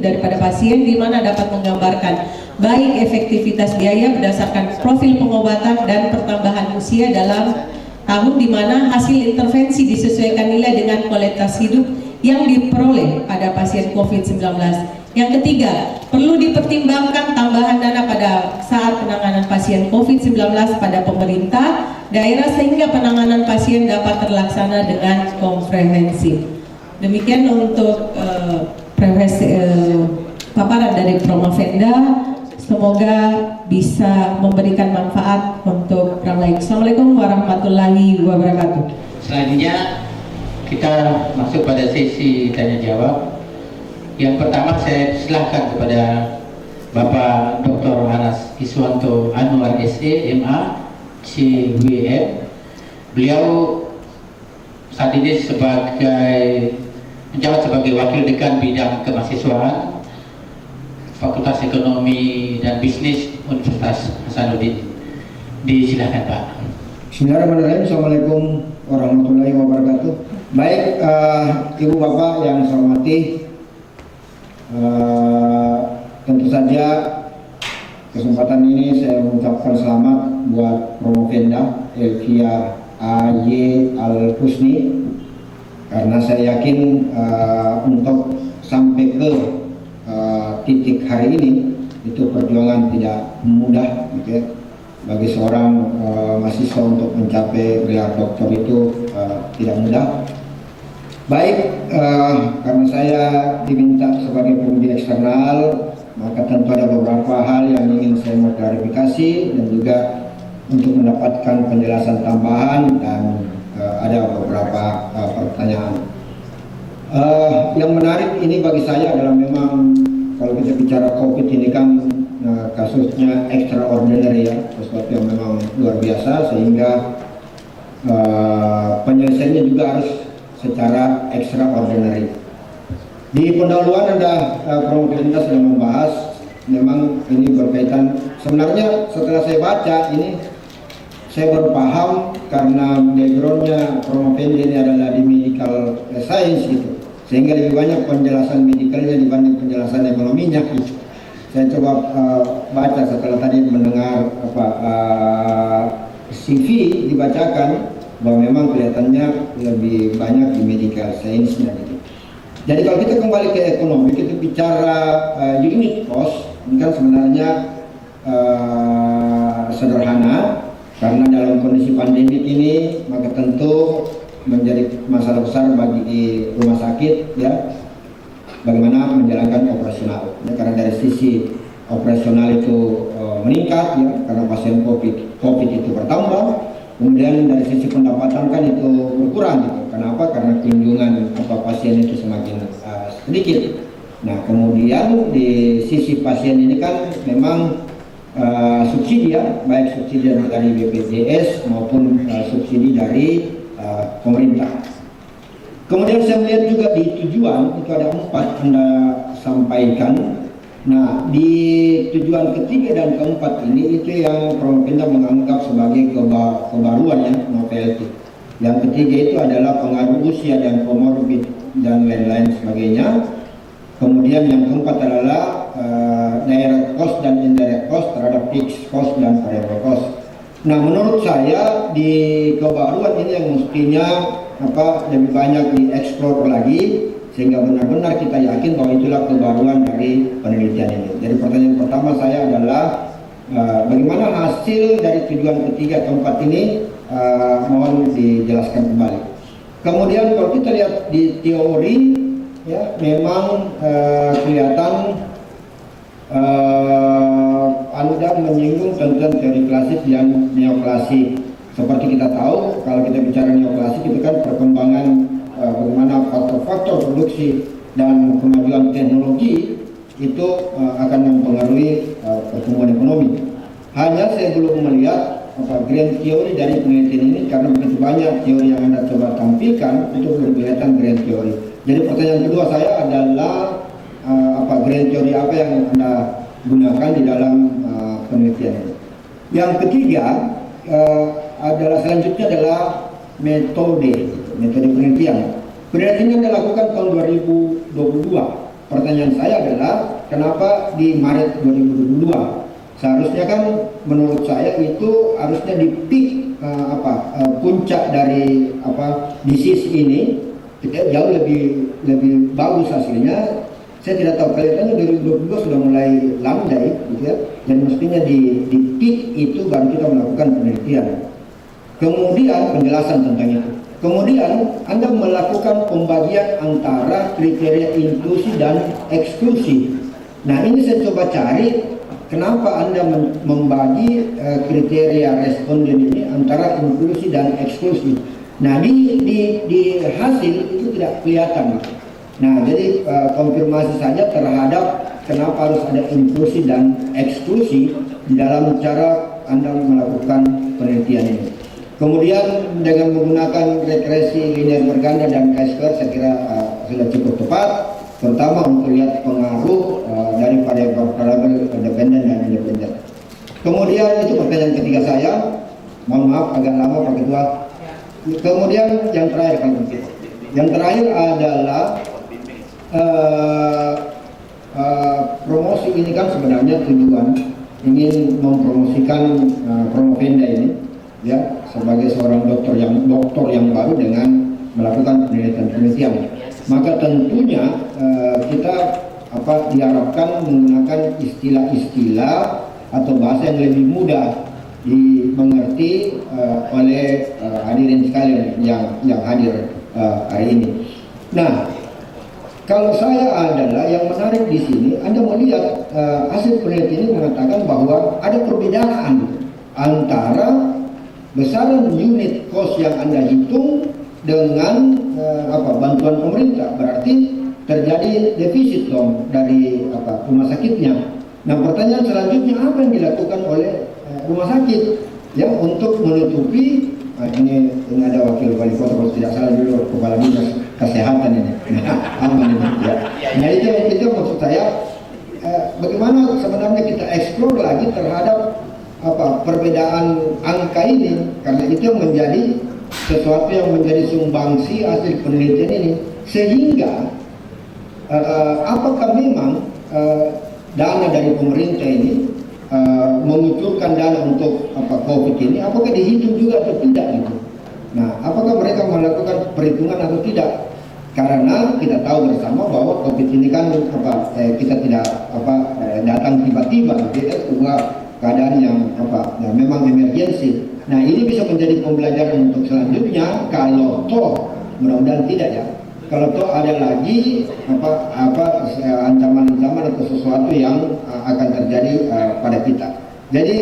daripada pasien, di mana dapat menggambarkan baik efektivitas biaya berdasarkan profil pengobatan dan pertambahan usia dalam tahun, di mana hasil intervensi disesuaikan nilai dengan kualitas hidup yang diperoleh pada pasien COVID-19. Yang ketiga, perlu dipertimbangkan tambahan dana pada saat penanganan pasien COVID-19 pada pemerintah daerah sehingga penanganan pasien dapat terlaksana dengan komprehensif. Demikian untuk paparan dari Promavenda. Semoga bisa memberikan manfaat untuk orang lain. Assalamualaikum warahmatullahi wabarakatuh. Selanjutnya kita masuk pada sesi tanya jawab. Yang pertama saya silakan kepada Bapak Dr. Anas Iswanto Anwar SE MA CWM. Beliau saat ini menjabat sebagai Wakil Dekan Bidang Kemahasiswaan Fakultas Ekonomi dan Bisnis Universitas Hasanuddin. Disilakan Pak. Bismillahirrahmanirrahim. Assalamualaikum warahmatullahi wabarakatuh. Baik, Ibu Bapak yang saya hormati, tentu saja kesempatan ini saya mengucapkan selamat buat Promavenda Elvia AY Al-Husni, karena saya yakin untuk sampai ke titik hari ini itu perjuangan tidak mudah, gitu ya. Bagi seorang mahasiswa untuk mencapai gelar doktor itu tidak mudah. Baik, karena saya diminta sebagai penguji eksternal, maka tentu ada beberapa hal yang ingin saya mau klarifikasi dan juga untuk mendapatkan penjelasan tambahan, dan ada beberapa pertanyaan. Yang menarik ini bagi saya adalah memang kalau kita bicara COVID ini kan kasusnya extraordinary, ya, sesuatu yang memang luar biasa, sehingga penyelesaiannya juga harus secara extraordinary. Di pendahuluan ada Promavenda sudah membahas, memang ini berkaitan, sebenarnya setelah saya baca ini saya baru paham karena backgroundnya Promavenda ini adalah di medical science gitu, sehingga lebih banyak penjelasan medikalnya dibanding penjelasan ekonominya gitu. Saya coba baca setelah tadi mendengar CV dibacakan, bahwa memang kelihatannya lebih banyak di medical science-nya gitu. Jadi kalau kita kembali ke ekonomi, kita bicara unit cost, ini kan sebenarnya sederhana, karena dalam kondisi pandemi ini maka tentu menjadi masalah besar bagi rumah sakit, ya. bagaimana menjalankan operasional. Ya, karena dari sisi operasional itu meningkat ya, karena pasien COVID itu bertambah. Kemudian dari sisi pendapatan kan itu berkurang gitu. Kenapa? Karena kunjungan pasien itu semakin sedikit. Nah, kemudian di sisi pasien ini kan memang subsidi ya, baik subsidi dari BPJS maupun subsidi dari pemerintah. Kemudian saya melihat juga di tujuan itu ada 4 Anda sampaikan. Nah, di tujuan ketiga dan keempat ini itu yang Pemda menganggap sebagai kebaruan ya, novelty. Yang ketiga itu adalah pengaruh usia dan komorbid dan lain-lain sebagainya. Kemudian yang keempat adalah direct cost dan indirect cost terhadap fixed cost dan variable cost. Nah, menurut saya di kebaruan ini yang mestinya lebih banyak dieksplor lagi sehingga benar-benar kita yakin bahwa itulah kebaruan dari penelitian ini. Jadi pertanyaan pertama saya adalah bagaimana hasil dari tujuan ketiga keempat ini, mohon dijelaskan kembali. Kemudian kalau kita lihat di teori ya, memang kelihatan Anda menyinggung tentang teori klasik dan neoklasik. Seperti kita tahu, kalau kita bicara neoklasik itu kan perkembangan bagaimana faktor-faktor produksi dan kemajuan teknologi itu akan mempengaruhi pertumbuhan ekonomi. Hanya saya belum melihat grand theory dari penelitian ini karena begitu banyak teori yang Anda coba tampilkan itu belum kelihatan grand theory. Jadi pertanyaan kedua saya adalah grand theory apa yang Anda gunakan di dalam penelitian ini. Yang ketiga selanjutnya adalah metode penelitian. Penelitian yang dilakukan tahun 2022. Pertanyaan saya adalah kenapa di Maret 2022? Seharusnya kan menurut saya itu harusnya di peak puncak dari disease ini jauh lebih bagus hasilnya. Saya tidak tahu, kelihatannya 2022 sudah mulai landai gitu ya. Dan mestinya di peak itu baru kita melakukan penelitian. Kemudian penjelasan tentang itu. Kemudian Anda melakukan pembagian antara kriteria inklusi dan eksklusi. Nah, ini saya coba cari kenapa Anda membagi kriteria responden ini antara inklusi dan eksklusi. Nah, di hasil itu tidak kelihatan. Nah, jadi konfirmasi saja terhadap kenapa harus ada inklusi dan eksklusi di dalam cara Anda melakukan penelitian ini. Kemudian dengan menggunakan regresi linear berganda dan chi-square saya kira sudah cukup tepat, terutama untuk lihat pengaruh daripada variabel independen dan independen. Kemudian itu pertanyaan ketiga saya, mohon maaf agak lama Pak Ketua. Kemudian yang terakhir yang terakhir adalah promosi ini kan sebenarnya tujuan ingin mempromosikan Provenda ini ya sebagai seorang dokter yang baru dengan melakukan penelitian. Maka tentunya kita diharapkan menggunakan istilah-istilah atau bahasa yang lebih mudah dimengerti oleh hadirin sekalian yang hadir hari ini. Nah, kalau saya adalah yang menarik di sini, Anda melihat hasil penelitian ini mengatakan bahwa ada perbedaan antara besaran unit cost yang Anda hitung dengan bantuan pemerintah. Berarti terjadi defisit dong dari rumah sakitnya. Nah, pertanyaan selanjutnya apa yang dilakukan oleh rumah sakit ya untuk menutupi ini ada wakil wali kota kalau tidak salah dulu kepala dinas kesehatan ini. Aman ini ya. Nah, itu maksud saya bagaimana sebenarnya kita eksplor lagi terhadap perbedaan angka ini, karena itu yang menjadi sesuatu yang menjadi sumbangsi hasil penelitian ini, sehingga apakah memang dana dari pemerintah ini mengucurkan dana untuk COVID ini, apakah dihitung juga atau tidak gitu. Nah, apakah mereka melakukan perhitungan atau tidak? Karena kita tahu bersama bahwa COVID ini kan kita tidak datang tiba-tiba, itu juga keadaan yang memang emergensi. Nah, ini bisa menjadi pembelajaran untuk selanjutnya kalau toh mudah-mudahan tidak ya. kalau toh ada lagi ancaman-ancaman atau sesuatu yang akan terjadi pada kita. Jadi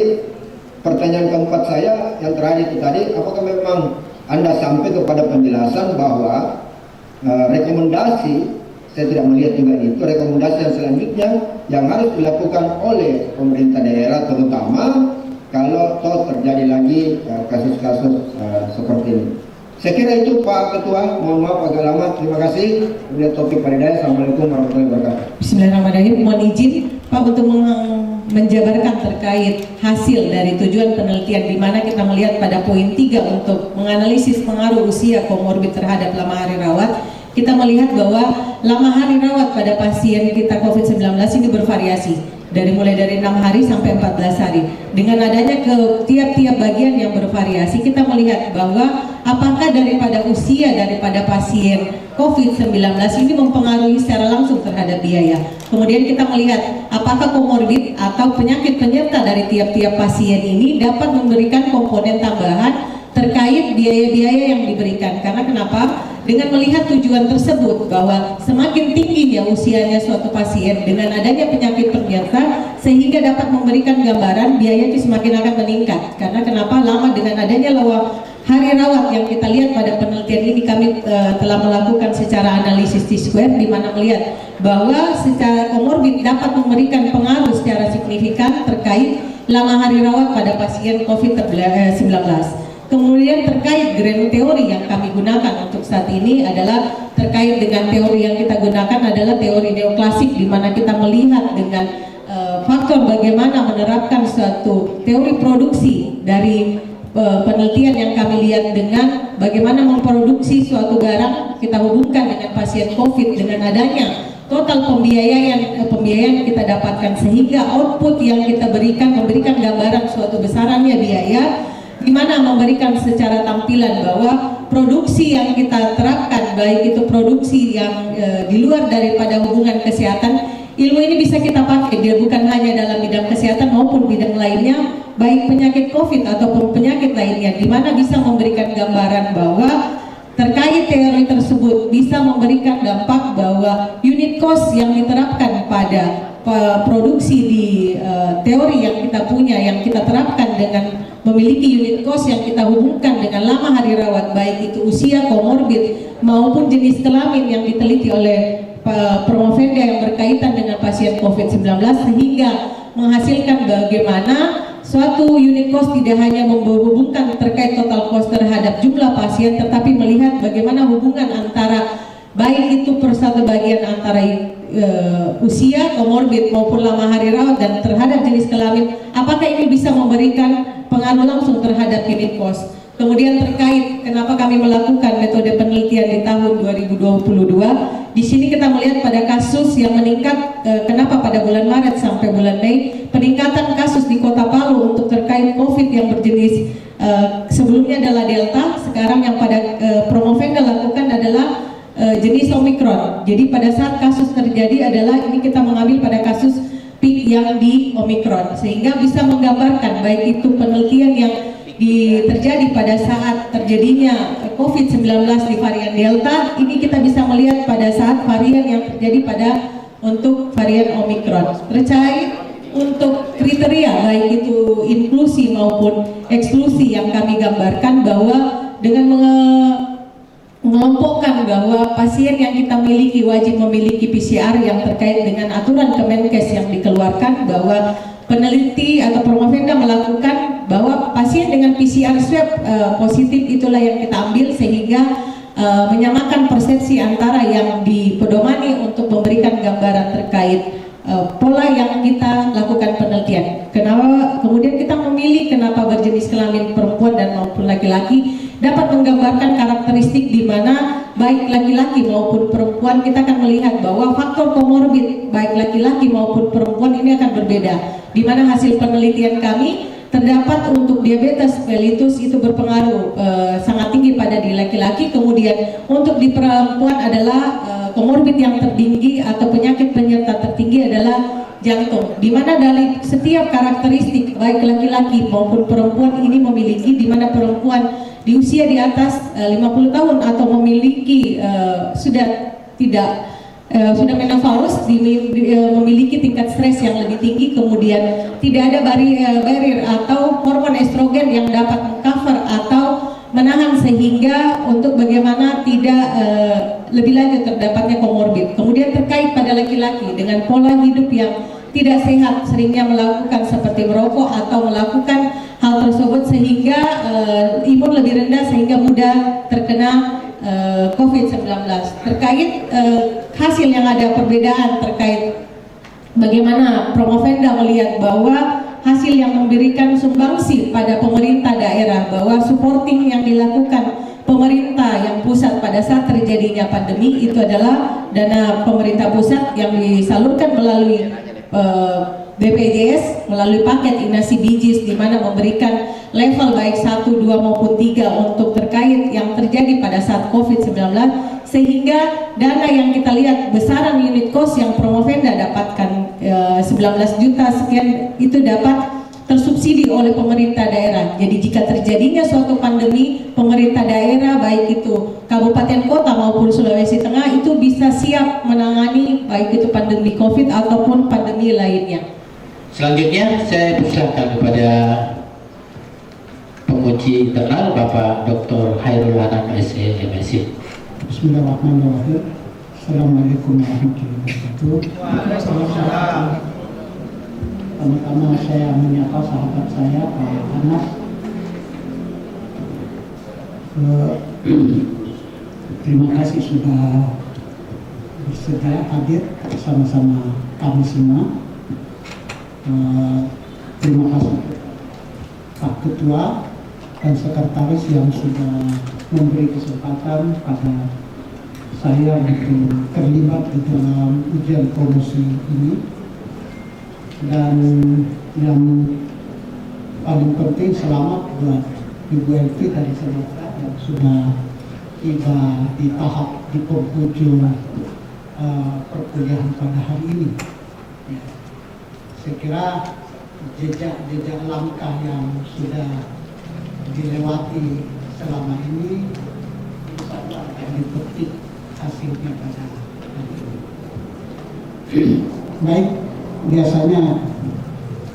pertanyaan keempat saya yang terakhir itu tadi, apakah memang Anda sampai kepada penjelasan bahwa rekomendasi, saya tidak melihat juga itu, rekomendasi yang selanjutnya yang harus dilakukan oleh pemerintah daerah, terutama kalau toh terjadi lagi kasus-kasus seperti ini. Saya kira itu Pak Ketua, mohon maaf agak lama, terima kasih. Kemudian topik pada daya, Assalamualaikum warahmatullahi wabarakatuh. Bismillahirrahmanirrahim. Mohon izin Pak untuk menjabarkan terkait hasil dari tujuan penelitian, di mana kita melihat pada poin 3 untuk menganalisis pengaruh usia komorbid terhadap lama hari rawat. Kita melihat bahwa lama hari rawat pada pasien kita COVID-19 ini bervariasi, mulai dari 6 hari sampai 14 hari. Dengan adanya ke tiap-tiap bagian yang bervariasi, kita melihat bahwa apakah daripada usia daripada pasien COVID-19 ini mempengaruhi secara langsung terhadap biaya. Kemudian kita melihat apakah komorbid atau penyakit penyerta dari tiap-tiap pasien ini dapat memberikan komponen tambahan terkait biaya-biaya yang diberikan. Karena kenapa? Dengan melihat tujuan tersebut bahwa semakin tingginya usianya suatu pasien dengan adanya penyakit penyerta, sehingga dapat memberikan gambaran biaya itu semakin akan meningkat. Karena kenapa? Lama dengan adanya hari rawat yang kita lihat pada penelitian ini, kami telah melakukan secara analisis T-square, di mana melihat bahwa secara komorbid dapat memberikan pengaruh secara signifikan terkait lama hari rawat pada pasien COVID-19. Kemudian terkait grand teori yang kami gunakan untuk saat ini adalah terkait dengan teori yang kita gunakan adalah teori neoklasik, di mana kita melihat dengan faktor bagaimana menerapkan suatu teori produksi dari penelitian yang kami lihat dengan bagaimana memproduksi suatu barang, kita hubungkan dengan pasien COVID dengan adanya total pembiayaan kita dapatkan, sehingga output yang kita memberikan gambaran suatu besarannya biaya, di mana memberikan secara tampilan bahwa produksi yang kita terapkan, baik itu produksi yang di luar daripada hubungan kesehatan, ilmu ini bisa kita pakai, dia bukan hanya dalam bidang kesehatan maupun bidang lainnya, baik penyakit COVID ataupun penyakit lainnya, di mana bisa memberikan gambaran bahwa terkait teori tersebut bisa memberikan dampak bahwa unit cost yang diterapkan pada produksi di teori yang kita punya, yang kita terapkan dengan memiliki unit cost yang kita hubungkan dengan lama hari rawat, baik itu usia, komorbid maupun jenis kelamin yang diteliti oleh Promovenda yang berkaitan dengan pasien COVID-19, sehingga menghasilkan bagaimana suatu unit cost tidak hanya menghubungkan terkait total cost terhadap jumlah pasien, tetapi melihat bagaimana hubungan antara baik itu per satu bagian antara usia, komorbid maupun lama hari rawat dan terhadap jenis kelamin, apakah ini bisa memberikan pengaruh langsung terhadap unit cost. Kemudian terkait kenapa kami melakukan metode penelitian di tahun 2022, di sini kita melihat pada kasus yang meningkat, kenapa pada bulan Maret sampai bulan Mei, peningkatan kasus di Kota Palu untuk terkait COVID yang berjenis sebelumnya adalah Delta, sekarang yang pada Promovenda lakukan adalah jenis Omicron. Jadi pada saat kasus terjadi adalah ini kita mengambil pada kasus peak yang di Omicron, sehingga bisa menggambarkan baik itu penelitian yang terjadi pada saat terjadinya COVID-19 di varian Delta, ini kita bisa melihat pada saat varian yang terjadi pada untuk varian Omicron. Terkait untuk kriteria baik itu inklusi maupun eksklusi yang kami gambarkan, bahwa dengan mengelompokkan bahwa pasien yang kita miliki wajib memiliki PCR yang terkait dengan aturan Kemenkes yang dikeluarkan, bahwa peneliti atau Promovenda melakukan bahwa pasien dengan PCR swab positif itulah yang kita ambil, sehingga menyamakan persepsi antara yang dipedomani untuk memberikan gambaran terkait pola yang kita lakukan penelitian. Kenapa kemudian kita memilih kenapa berjenis kelamin perempuan dan maupun laki-laki, dapat menggambarkan karakteristik di mana baik laki-laki maupun perempuan kita akan melihat bahwa faktor komorbid baik laki-laki maupun perempuan ini akan berbeda, di mana hasil penelitian kami terdapat untuk diabetes mellitus itu berpengaruh sangat tinggi pada di laki-laki, kemudian untuk di perempuan adalah komorbid yang tertinggi atau penyakit penyerta tertinggi adalah jantung, di mana dari setiap karakteristik baik laki-laki maupun perempuan ini memiliki, di mana perempuan di usia di atas 50 tahun atau memiliki sudah sudah menopause, memiliki tingkat stres yang lebih tinggi, kemudian tidak ada barrier atau hormon estrogen yang dapat mengcover atau menahan sehingga untuk bagaimana tidak lebih lanjut terdapatnya komorbid. Kemudian terkait pada laki-laki dengan pola hidup yang tidak sehat, seringnya melakukan seperti merokok atau melakukan hal tersebut sehingga imun lebih rendah sehingga mudah terkena COVID-19. Terkait hasil yang ada perbedaan terkait bagaimana Promovenda melihat bahwa hasil yang memberikan sumbangsi pada pemerintah daerah, bahwa supporting yang dilakukan pemerintah yang pusat pada saat terjadinya pandemi itu adalah dana pemerintah pusat yang disalurkan melalui BPJS melalui paket Inasi Bijis, di mana memberikan level baik 1, 2 maupun 3 untuk terkait yang terjadi pada saat COVID-19, sehingga dana yang kita lihat besaran unit cost yang Promovenda dapatkan 19 juta sekian itu dapat tersubsidi oleh pemerintah daerah. Jadi jika terjadinya suatu pandemi, pemerintah daerah baik itu kabupaten kota maupun Sulawesi Tengah itu bisa siap menangani baik itu pandemi COVID ataupun pandemi lainnya. Selanjutnya saya persilakan kepada penguji internal Bapak Dr. Hairul Anam SE MSc. Bismillahirrahmanirrahim. Assalamualaikum warahmatullahi wabarakatuh. Pertama saya menyapa sahabat saya Pak Anas. Terima kasih sudah bersedia hadir bersama-sama kami semua. Terima kasih Pak Ketua dan Sekretaris yang sudah memberi kesempatan pada saya untuk terlibat di dalam ujian promosi ini. Dan yang paling penting selamat buat Ibu Elvi dari Sumatera yang sudah tiba di tahap di penghujung perkuliahan pada hari ini. Ya. Saya kira jejak langkah yang sudah dilewati selama ini insya Allah akan dipetik hasilnya pada hari ini. Baik, biasanya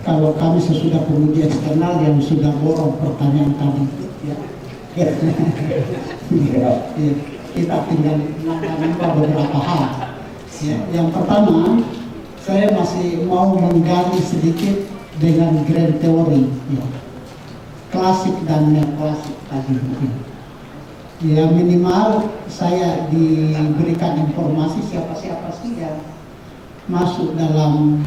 kalau kami sesudah penguji eksternal yang sudah borong pertanyaan tadi, ya, kita tinggal menambah beberapa hal. Ya, yang pertama, saya masih mau menggali sedikit dengan grand theory, ya, klasik dan neoklasik tadi. Ya minimal saya diberikan informasi siapa-siapa sih yang masuk dalam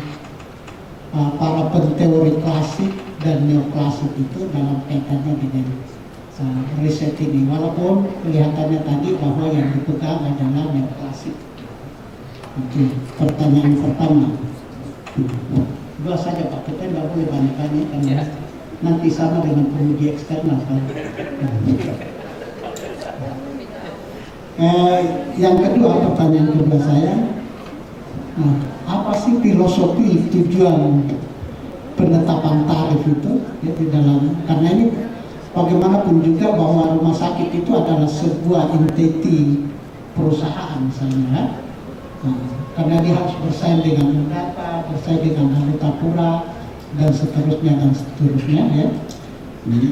para penteori klasik dan neoklasik itu dalam kaitannya dengan riset ini. Walaupun kelihatannya tadi bahwa yang dipegang adalah neoklasik. Oke, pertanyaan pertama. Dua saja Pak, kita nggak boleh banyak-banyak karena nanti sama dengan penguji eksternal kan. Yang kedua, pertanyaan kedua saya, apa sih filosofi tujuan penetapan tarif itu ya, di dalam, karena ini bagaimanapun juga bahwa rumah sakit itu adalah sebuah entiti perusahaan misalnya. Karena dia harus bersaing dengan data, bersaing dengan anggota pura dan seterusnya ya.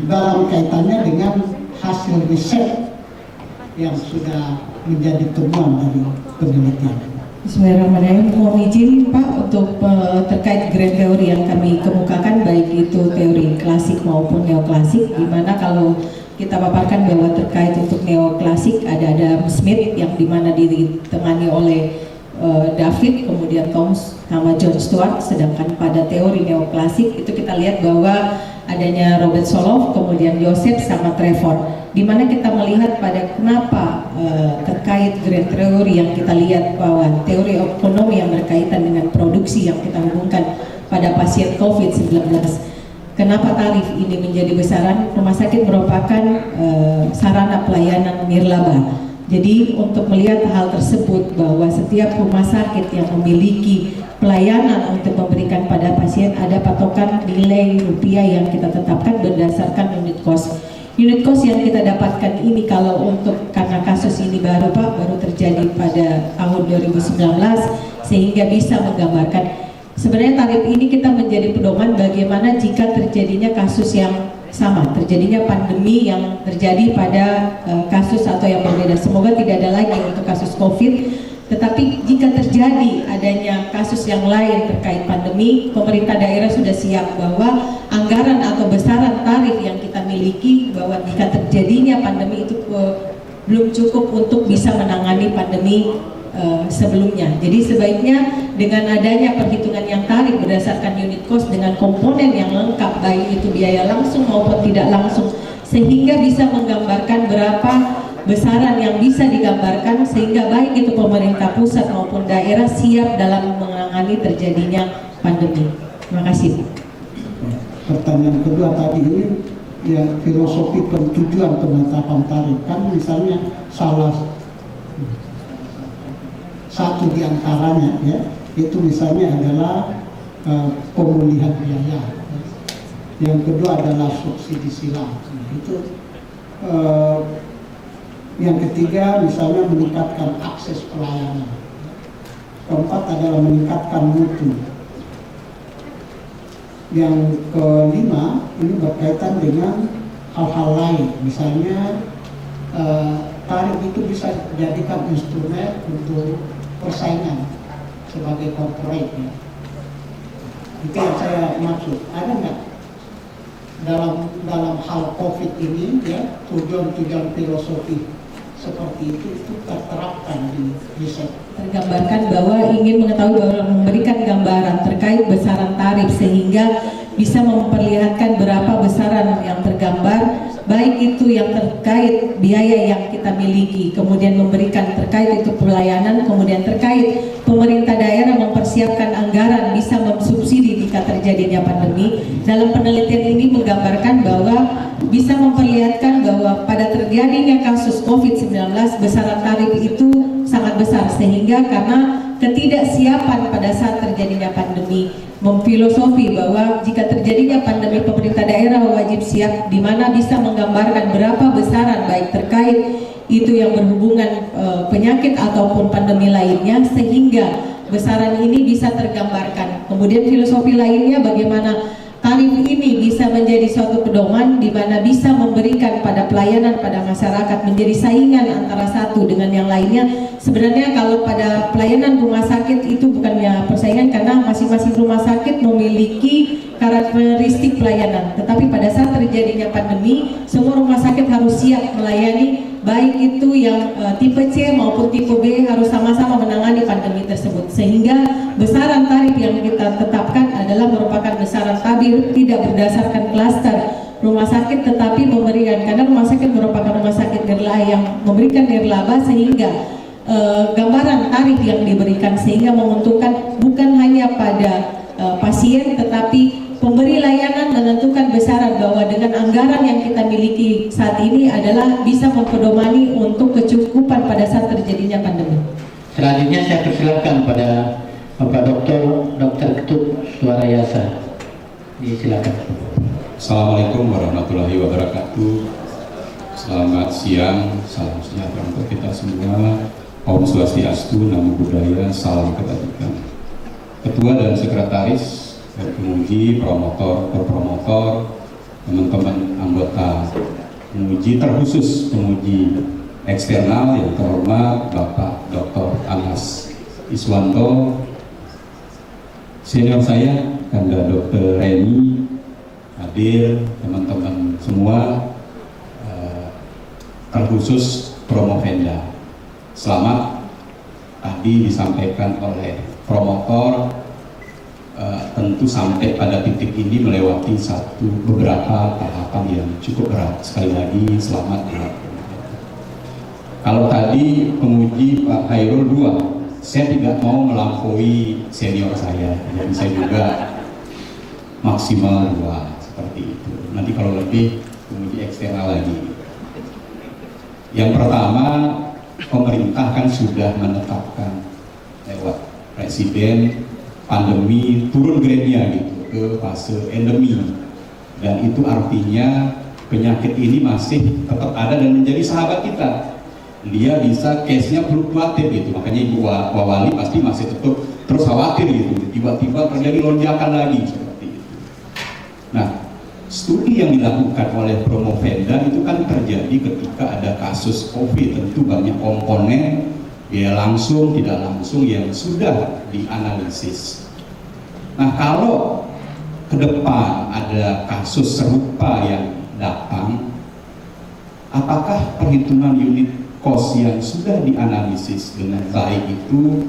Dalam kaitannya dengan hasil riset yang sudah menjadi temuan dari penelitian. Bismillahirrahmanirrahim. Mohon izin Pak untuk terkait grand teori yang kami kemukakan, baik itu teori klasik maupun neoklasik, di mana kalau kita paparkan bahwa terkait untuk neoklasik ada Adam Smith yang dimana ditemani oleh David, kemudian Thomas sama John Stuart, sedangkan pada teori neoklasik itu kita lihat bahwa adanya Robert Solow, kemudian Joseph sama Trevor, di mana kita melihat pada kenapa terkait grand teori yang kita lihat bahwa teori ekonomi yang berkaitan dengan produksi yang kita hubungkan pada pasien COVID-19. Kenapa tarif ini menjadi besaran? Rumah sakit merupakan sarana pelayanan nirlaba. Jadi untuk melihat hal tersebut bahwa setiap rumah sakit yang memiliki pelayanan untuk memberikan pada pasien ada patokan nilai rupiah yang kita tetapkan berdasarkan unit cost. unit cost yang kita dapatkan ini kalau untuk karena kasus ini baru terjadi pada tahun 2019 sehingga bisa menggambarkan sebenarnya tarif ini kita menjadi pedoman bagaimana jika terjadinya kasus yang sama, terjadinya pandemi yang terjadi pada kasus atau yang berbeda. Semoga tidak ada lagi untuk kasus COVID. Tetapi jika terjadi adanya kasus yang lain terkait pandemi, pemerintah daerah sudah siap bahwa anggaran atau besaran tarif yang kita miliki bahwa jika terjadinya pandemi itu belum cukup untuk bisa menangani pandemi sebelumnya. Jadi sebaiknya dengan adanya perhitungan yang tarif berdasarkan unit cost dengan komponen yang lengkap, baik itu biaya langsung maupun tidak langsung, sehingga bisa menggambarkan berapa besaran yang bisa digambarkan sehingga baik itu pemerintah pusat maupun daerah siap dalam menangani terjadinya pandemi. Terima kasih. Pertanyaan kedua tadi ini ya filosofi pentujuan penetapan tarif kan misalnya salah satu di antaranya ya itu misalnya adalah pemulihan biaya. Yang kedua adalah subsidi silang. Itu yang ketiga misalnya meningkatkan akses pelayanan. Keempat adalah meningkatkan mutu. Yang kelima ini berkaitan dengan hal-hal lain, misalnya tarif itu bisa dijadikan instrumen untuk persaingan sebagai corporate ya. Itu yang saya maksud. Ada nggak dalam hal COVID ini ya tujuan filosofi seperti itu terterapkan di riset? Tergambarkan bahwa ingin mengetahui bahwa memberikan gambaran terkait besaran tarif sehingga bisa memperlihatkan berapa besaran yang tergambar, baik itu yang terkait biaya yang kita miliki, kemudian memberikan terkait itu pelayanan, kemudian terkait pemerintah daerah mempersiapkan anggaran bisa mensubsidi jika terjadinya pandemi. Dalam penelitian ini menggambarkan bahwa bisa memperlihatkan bahwa pada terjadinya kasus COVID-19 besaran tarif itu sangat besar, sehingga karena ketidaksiapan pada saat terjadinya pandemi, memfilosofi bahwa jika terjadinya pandemi pemerintah daerah wajib siap, di mana bisa menggambarkan berapa besaran baik terkait itu yang berhubungan penyakit ataupun pandemi lainnya, sehingga besaran ini bisa tergambarkan. Kemudian filosofi lainnya bagaimana tarif ini bisa menjadi suatu pedoman di mana bisa memberikan pada pelayanan pada masyarakat menjadi saingan antara satu dengan yang lainnya. Sebenarnya kalau pada pelayanan rumah sakit itu bukannya persaingan karena masing-masing rumah sakit memiliki karakteristik pelayanan. Tetapi pada saat terjadinya pandemi, semua rumah sakit harus siap melayani, baik itu yang tipe C maupun tipe B harus sama-sama menangani pandemi tersebut. Sehingga besaran tarif yang kita tetapkan adalah merupakan besaran tabir, tidak berdasarkan klaster rumah sakit, tetapi memberikan, karena rumah sakit merupakan rumah sakit nirlaba yang memberikan nirlaba, sehingga gambaran tarif yang diberikan sehingga menguntungkan bukan hanya pada pasien, tetapi pemberi layanan menentukan besaran bahwa dengan anggaran yang kita miliki saat ini adalah bisa mempedomani untuk kecukupan pada saat terjadinya pandemi. Selanjutnya saya persilakan pada Bapak Dr. Ketut Suarayasa. Silakan. Assalamualaikum warahmatullahi wabarakatuh. Selamat siang, salam sejahtera untuk kita semua. Om Swastiastu, Namo Buddhaya, salam kebajikan. Ketua dan sekretaris, penguji, promotor, berpromotor, teman-teman anggota penguji, terkhusus penguji eksternal yang terhormat Bapak Dr. Anas Iswanto, senior saya, Kanda Dr. Reni, hadir teman-teman semua, terkhusus Promovenda. Selamat tadi disampaikan oleh promotor, tentu sampai pada titik ini melewati beberapa tahapan yang cukup berat. Sekali lagi selamat. Kalau tadi penguji Pak Hairul 2, saya tidak mau melampaui senior saya, jadi saya juga maksimal 2 seperti itu. Nanti kalau lebih penguji eksternal lagi. Yang pertama, pemerintah kan sudah menetapkan lewat presiden pandemi turun grade-nya gitu ke fase endemi, dan itu artinya penyakit ini masih tetap ada dan menjadi sahabat kita. Dia bisa case-nya fluktuatif gitu, makanya Ibu Wali pasti masih terus khawatir gitu, tiba-tiba terjadi lonjakan lagi seperti itu. Nah, studi yang dilakukan oleh Promovenda itu kan terjadi ketika ada kasus COVID, tentu banyak komponen biaya langsung, tidak langsung yang sudah dianalisis. Nah, kalau ke depan ada kasus serupa yang datang, apakah perhitungan unit cost yang sudah dianalisis dengan baik itu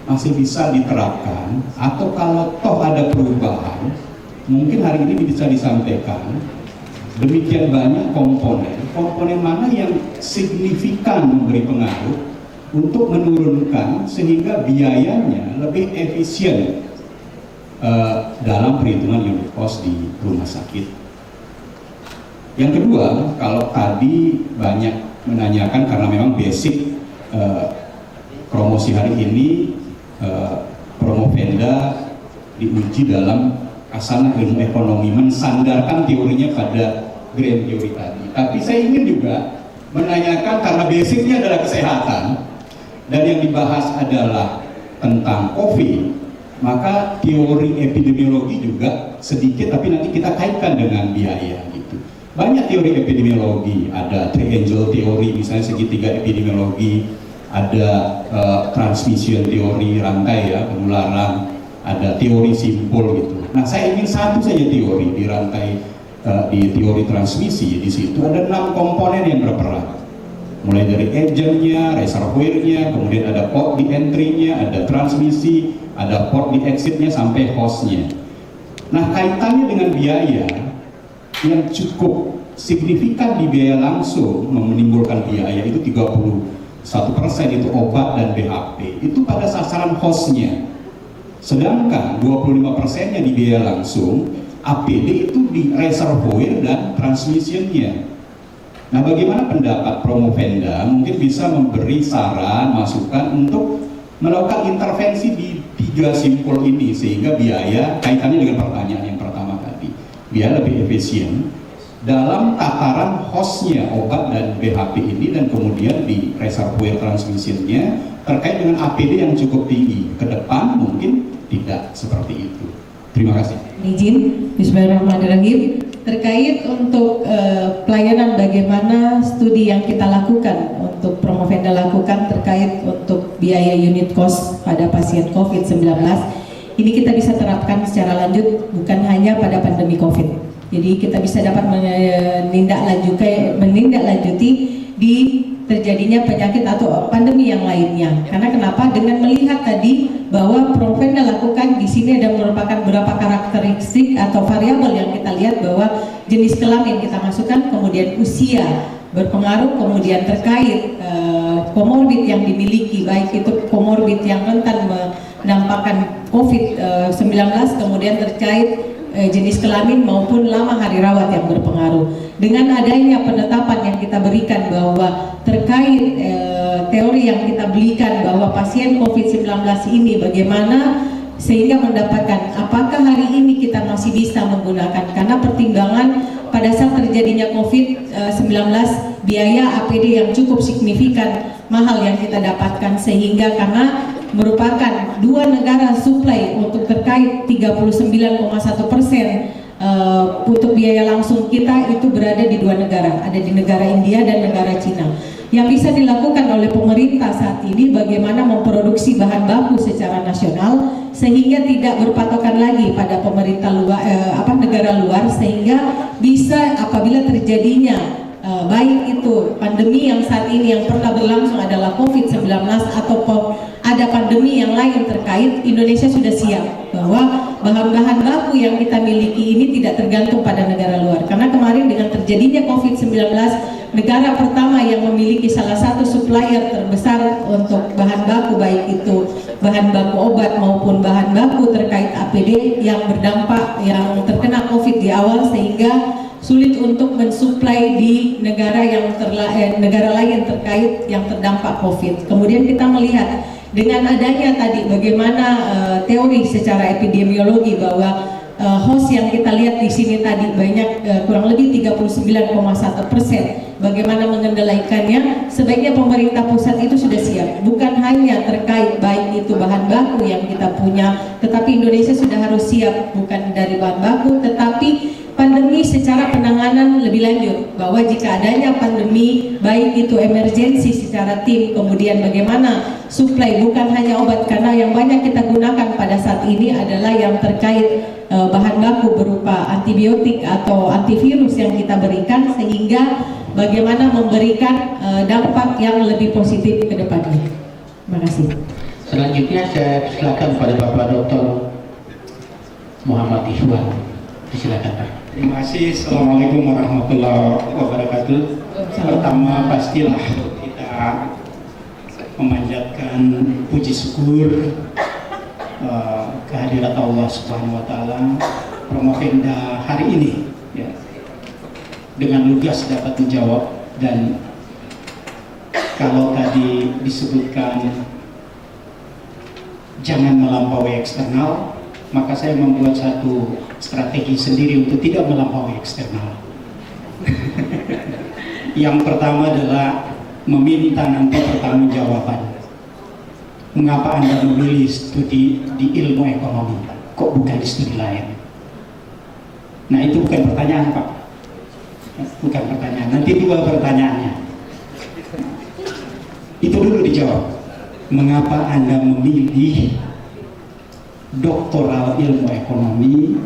masih bisa diterapkan, atau kalau toh ada perubahan, mungkin hari ini bisa disampaikan demikian banyak komponen mana yang signifikan memberi pengaruh untuk menurunkan sehingga biayanya lebih efisien dalam perhitungan unit cost di rumah sakit. Yang kedua, kalau tadi banyak menanyakan karena memang basic promosi hari ini Promovenda diuji dalam asana ilmu ekonomi, mensandarkan teorinya pada grand teori tadi. Tapi saya ingin juga menanyakan karena basicnya adalah kesehatan dan yang dibahas adalah tentang COVID, maka teori epidemiologi juga sedikit tapi nanti kita kaitkan dengan biaya gitu. Banyak teori epidemiologi, ada triangle teori misalnya segitiga epidemiologi, ada transmission teori rantai ya penularan, ada teori simpul gitu. Nah, saya ingin satu saja teori di rantai di teori transmisi. Di situ ada 6 komponen yang berperan, mulai dari agentnya, reservoirnya, kemudian ada port di entry-nya, ada transmisi, ada port di exit-nya sampai host-nya. Nah, kaitannya dengan biaya yang cukup signifikan di biaya langsung menimbulkan biaya itu 31% itu obat dan BHP itu pada sasaran hostnya, sedangkan 25%-nya di biaya langsung APD itu di reservoir dan transmissionnya. Nah, bagaimana pendapat Promovenda mungkin bisa memberi saran masukan untuk melakukan intervensi di 3 simpul ini sehingga biaya kaitannya dengan pertanyaan yang pertama tadi, biaya lebih efisien dalam tataran hostnya obat dan BHP ini, dan kemudian di reservoir transmissionnya terkait dengan APD yang cukup tinggi. Ke depan mungkin tidak seperti itu. Terima kasih. Izin, Bismillahirrahmanirrahim. Terkait untuk pelayanan, bagaimana studi yang kita lakukan untuk Promovenda lakukan terkait untuk biaya unit cost pada pasien COVID-19, ini kita bisa terapkan secara lanjut bukan hanya pada pandemi COVID. Jadi kita bisa dapat menindaklanjuti di terjadinya penyakit atau pandemi yang lainnya. Karena kenapa? Dengan melihat tadi bahwa Promovenda lakukan di sini ada merupakan beberapa karakteristik atau variabel yang kita lihat bahwa jenis kelamin kita masukkan, kemudian usia berpengaruh, kemudian terkait komorbid yang dimiliki, baik itu komorbid yang rentan menampakkan COVID-19, kemudian terkait jenis kelamin maupun lama hari rawat yang berpengaruh. Dengan adanya penetapan yang kita berikan bahwa terkait teori yang kita berikan bahwa pasien COVID-19 ini bagaimana sehingga mendapatkan apakah hari ini kita masih bisa menggunakan, karena pertimbangan pada saat terjadinya COVID-19 biaya APD yang cukup signifikan mahal yang kita dapatkan, sehingga karena merupakan 2 negara suplai untuk terkait 39,1% untuk biaya langsung kita itu berada di 2 negara, ada di negara India dan negara Cina. Yang bisa dilakukan oleh pemerintah saat ini bagaimana memproduksi bahan baku secara nasional sehingga tidak berpatokan lagi pada pemerintah luar, negara luar, sehingga bisa apabila terjadinya baik itu pandemi yang saat ini yang pernah berlangsung adalah COVID-19 atau ada pandemi yang lain terkait, Indonesia sudah siap bahwa bahan-bahan baku yang kita miliki ini tidak tergantung pada negara luar. Karena kemarin dengan terjadinya COVID-19, negara pertama yang memiliki salah satu supplier terbesar untuk bahan baku, baik itu bahan baku obat maupun bahan baku terkait APD yang berdampak, yang terkena COVID di awal, sehingga sulit untuk mensuplai di negara yang negara lain terkait yang terdampak COVID. Kemudian kita melihat dengan adanya tadi bagaimana teori secara epidemiologi bahwa host yang kita lihat di sini tadi banyak, kurang lebih 39,1%. Bagaimana mengendalikannya? Sebaiknya pemerintah pusat itu sudah siap, bukan hanya terkait baik itu bahan baku yang kita punya, tetapi Indonesia sudah harus siap bukan dari bahan baku, tetapi pandemi secara penanganan lebih lanjut, bahwa jika adanya pandemi, baik itu emergensi secara tim, kemudian bagaimana suplai bukan hanya obat, karena yang banyak kita gunakan pada saat ini adalah yang terkait bahan baku berupa antibiotik atau antivirus yang kita berikan, sehingga bagaimana memberikan dampak yang lebih positif ke depannya. Terima kasih. Selanjutnya saya silakan pada Bapak Dr. Muhammad Iswan. Silakan Pak. Terima kasih. Assalamualaikum warahmatullahi wabarakatuh. Pertama pastilah kita memanjatkan puji syukur kehadirat Allah Subhanahu wa taala. Promopenda hari ini ya, dengan lugas dapat menjawab, dan kalau tadi disebutkan jangan melampaui eksternal, maka saya membuat satu strategi sendiri untuk tidak melampaui eksternal. Yang pertama adalah meminta nanti pertanggungjawaban. Mengapa Anda memilih studi di ilmu ekonomi, kok bukan di studi lain? Nah, itu bukan pertanyaan, Pak. Bukan pertanyaan. Nanti dua pertanyaannya. Itu dulu dijawab. Mengapa Anda memilih doktoral ilmu ekonomi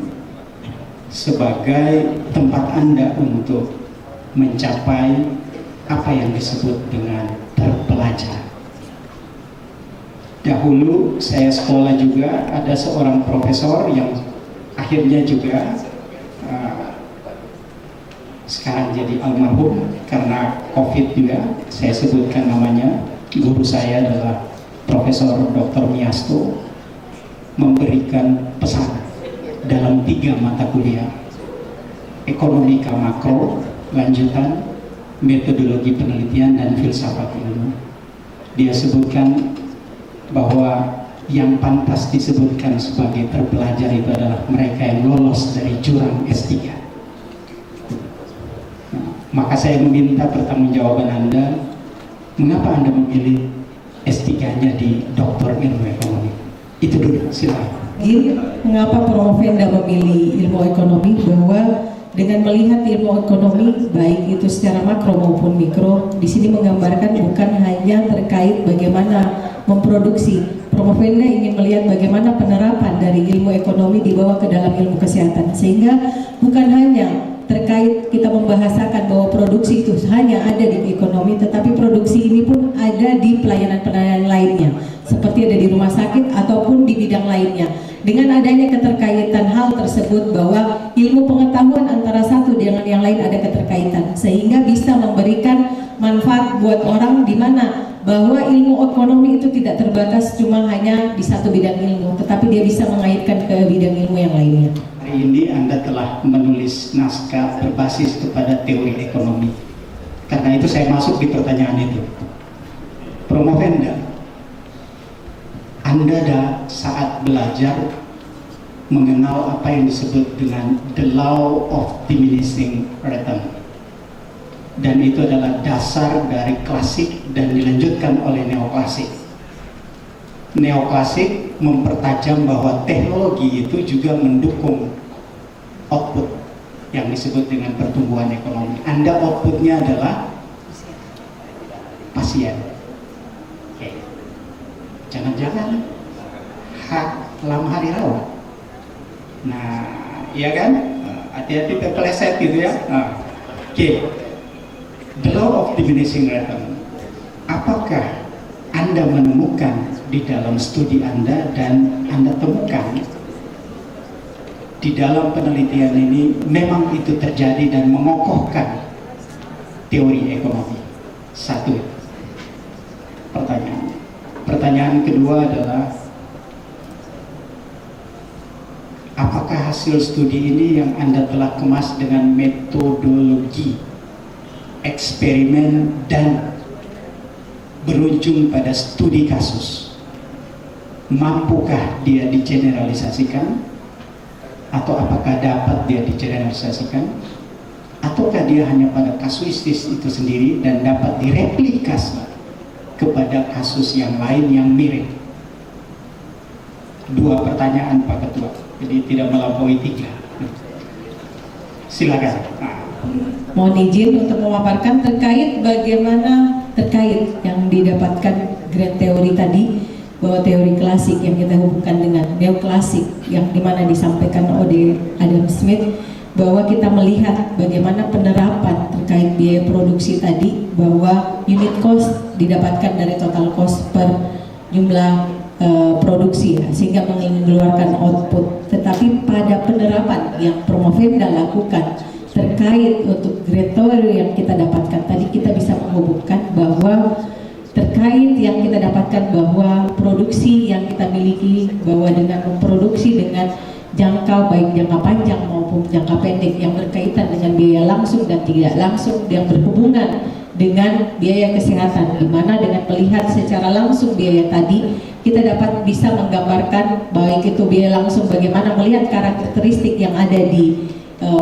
sebagai tempat Anda untuk mencapai apa yang disebut dengan terpelajar? Dahulu saya sekolah juga, ada seorang profesor yang akhirnya juga sekarang jadi almarhum karena COVID juga, saya sebutkan namanya. Guru saya adalah Profesor Dr. Miasto, memberikan pesan dalam 3 mata kuliah: ekonomika makro, lanjutan, metodologi penelitian, dan filsafat ilmu. Dia sebutkan bahwa yang pantas disebutkan sebagai terpelajar itu adalah mereka yang lolos dari jurang S3. Nah, maka saya meminta pertanggungjawaban Anda, mengapa Anda memilih S3-nya di Doktor Ilmu Ekonomi? Itu dulu, silakan. Mengapa Promopenda memilih ilmu ekonomi? Bahwa dengan melihat ilmu ekonomi baik itu secara makro maupun mikro, di sini menggambarkan bukan hanya terkait bagaimana memproduksi. Promopenda ingin melihat bagaimana penerapan dari ilmu ekonomi dibawa ke dalam ilmu kesehatan, sehingga bukan hanya terkait kita membahasakan bahwa produksi itu hanya ada di ekonomi, tetapi produksi ini pun ada di pelayanan-pelayanan lainnya, seperti ada di rumah sakit ataupun di bidang lainnya. Dengan adanya keterkaitan hal tersebut, bahwa ilmu pengetahuan antara satu dengan yang lain ada keterkaitan, sehingga bisa memberikan manfaat buat orang, di mana bahwa ilmu ekonomi itu tidak terbatas cuma hanya di satu bidang ilmu, tetapi dia bisa mengaitkan ke bidang ilmu yang lainnya. Hari ini Anda telah menulis naskah berbasis kepada teori ekonomi. Karena itu saya masuk di pertanyaan itu. Promopenda, Anda saat belajar mengenal apa yang disebut dengan the law of diminishing return, dan itu adalah dasar dari klasik dan dilanjutkan oleh neoklasik. Neoklasik mempertajam bahwa teknologi itu juga mendukung output yang disebut dengan pertumbuhan ekonomi. Anda outputnya adalah pasien. Oke. Jangan-jangan hak lama hari rawat. Nah, iya kan? Hati-hati terpeleset gitu ya. Oke. The law of diminishing return. Apakah Anda menemukan di dalam studi Anda, dan Anda temukan di dalam penelitian ini memang itu terjadi dan mengokohkan teori ekonomi? Satu. Pertanyaan. Pertanyaan kedua adalah, apakah hasil studi ini yang Anda telah kemas dengan metodologi eksperimen dan berujung pada studi kasus, mampukah dia digeneralisasikan atau apakah dapat dia digeneralisasikan, ataukah dia hanya pada kasuistis itu sendiri dan dapat direplikasi kepada kasus yang lain yang mirip. Dua pertanyaan Pak Ketua, jadi tidak melampaui 3. Silakan. Mohon izin untuk memaparkan terkait bagaimana terkait yang didapatkan grand teori tadi, bahwa teori klasik yang kita hubungkan dengan neoklasik yang dimana disampaikan oleh Adam Smith, bahwa kita melihat bagaimana penerapan terkait biaya produksi tadi, bahwa unit cost didapatkan dari total cost per jumlah produksi ya, sehingga mengeluarkan output. Tetapi pada penerapan yang Promovenda lakukan terkait untuk grade theory yang kita dapatkan tadi, kita bisa menghubungkan bahwa terkait yang kita dapatkan bahwa produksi yang kita miliki, bahwa dengan memproduksi dengan jangka baik jangka panjang maupun jangka pendek yang berkaitan dengan biaya langsung dan tidak langsung yang berhubungan dengan biaya kesehatan, di mana dengan melihat secara langsung biaya tadi kita dapat bisa menggambarkan baik itu biaya langsung bagaimana melihat karakteristik yang ada di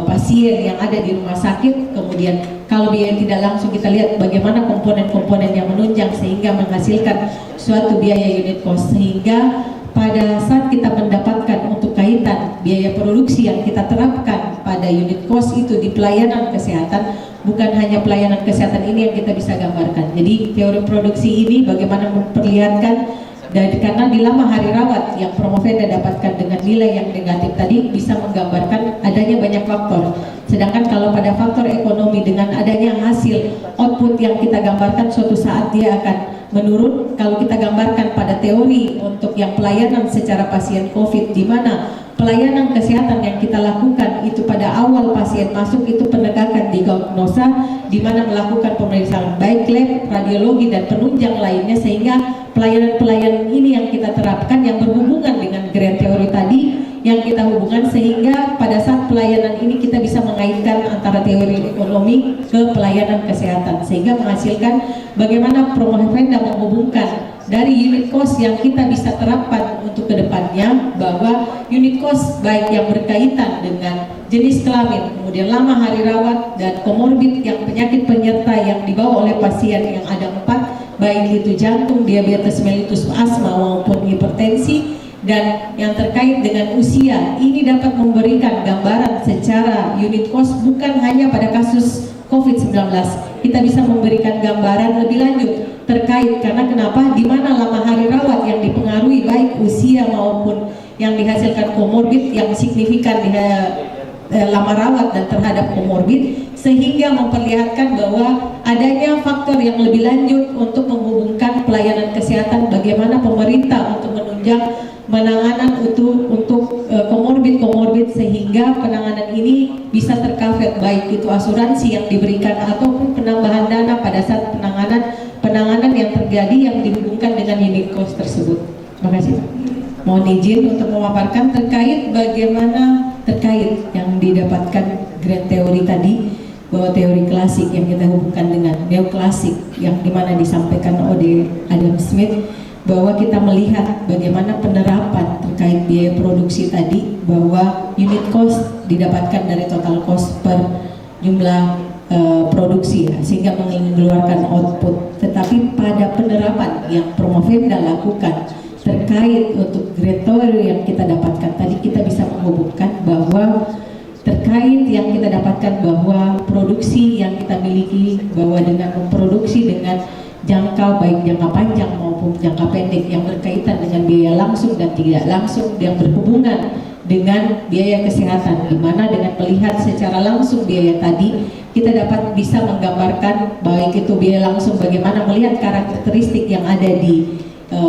pasien yang ada di rumah sakit, kemudian kalau biaya tidak langsung kita lihat bagaimana komponen-komponen yang menunjang sehingga menghasilkan suatu biaya unit cost, sehingga pada saat kita mendapatkan untuk kaitan biaya produksi yang kita terapkan pada unit cost itu di pelayanan kesehatan, bukan hanya pelayanan kesehatan ini yang kita bisa gambarkan. Jadi teori produksi ini bagaimana memperlihatkan, dan karena di lama hari rawat yang Promovenda dapatkan dengan nilai yang negatif tadi bisa menggambarkan adanya banyak faktor. Sedangkan kalau pada faktor ekonomi dengan adanya hasil output yang kita gambarkan suatu saat dia akan menurun. Kalau kita gambarkan pada teori untuk yang pelayanan secara pasien COVID, di mana pelayanan kesehatan yang kita lakukan itu pada awal pasien masuk itu penegakan diagnosa, di mana melakukan pemeriksaan baik lab, radiologi dan penunjang lainnya, sehingga pelayanan-pelayanan ini yang kita terapkan yang berhubungan dengan grand teori tadi yang kita hubungkan, sehingga pada saat pelayanan ini kita bisa mengaitkan antara teori ekonomi ke pelayanan kesehatan, sehingga menghasilkan bagaimana Promovenda menghubungkan dari unit cost yang kita bisa terapkan untuk kedepannya, bahwa unit cost baik yang berkaitan dengan jenis kelamin, kemudian lama hari rawat dan komorbid yang penyakit penyerta yang dibawa oleh pasien yang ada 4, baik itu jantung, diabetes mellitus, asma maupun hipertensi, dan yang terkait dengan usia ini dapat memberikan gambaran secara unit cost bukan hanya pada kasus COVID-19. Kita bisa memberikan gambaran lebih lanjut terkait, karena kenapa, di mana lama hari rawat yang dipengaruhi baik usia maupun yang dihasilkan komorbid yang signifikan di lama rawat dan terhadap komorbid, sehingga memperlihatkan bahwa adanya faktor yang lebih lanjut untuk menghubungkan pelayanan kesehatan, bagaimana pemerintah untuk menunjang penanganan untuk komorbid, sehingga penanganan ini bisa tercover baik itu asuransi yang diberikan ataupun penambahan dana pada saat penanganan yang terjadi yang dihubungkan dengan unit cost tersebut. Terima kasih Pak. Mohon izin untuk memaparkan terkait bagaimana terkait yang didapatkan grand teori tadi, bahwa teori klasik yang kita hubungkan dengan neoklasik yang dimana disampaikan oleh Adam Smith, bahwa kita melihat bagaimana penerapan terkait biaya produksi tadi, bahwa unit cost didapatkan dari total cost per jumlah produksi ya, sehingga mengeluarkan output. Tetapi pada penerapan yang Promovenda lakukan terkait untuk grade theory yang kita dapatkan tadi, kita bisa menghubungkan bahwa terkait yang kita dapatkan bahwa produksi yang kita miliki, bahwa dengan memproduksi dengan jangka baik jangka panjang maupun jangka pendek yang berkaitan dengan biaya langsung dan tidak langsung yang berhubungan dengan biaya kesehatan, di mana dengan melihat secara langsung biaya tadi kita dapat bisa menggambarkan baik itu biaya langsung bagaimana melihat karakteristik yang ada di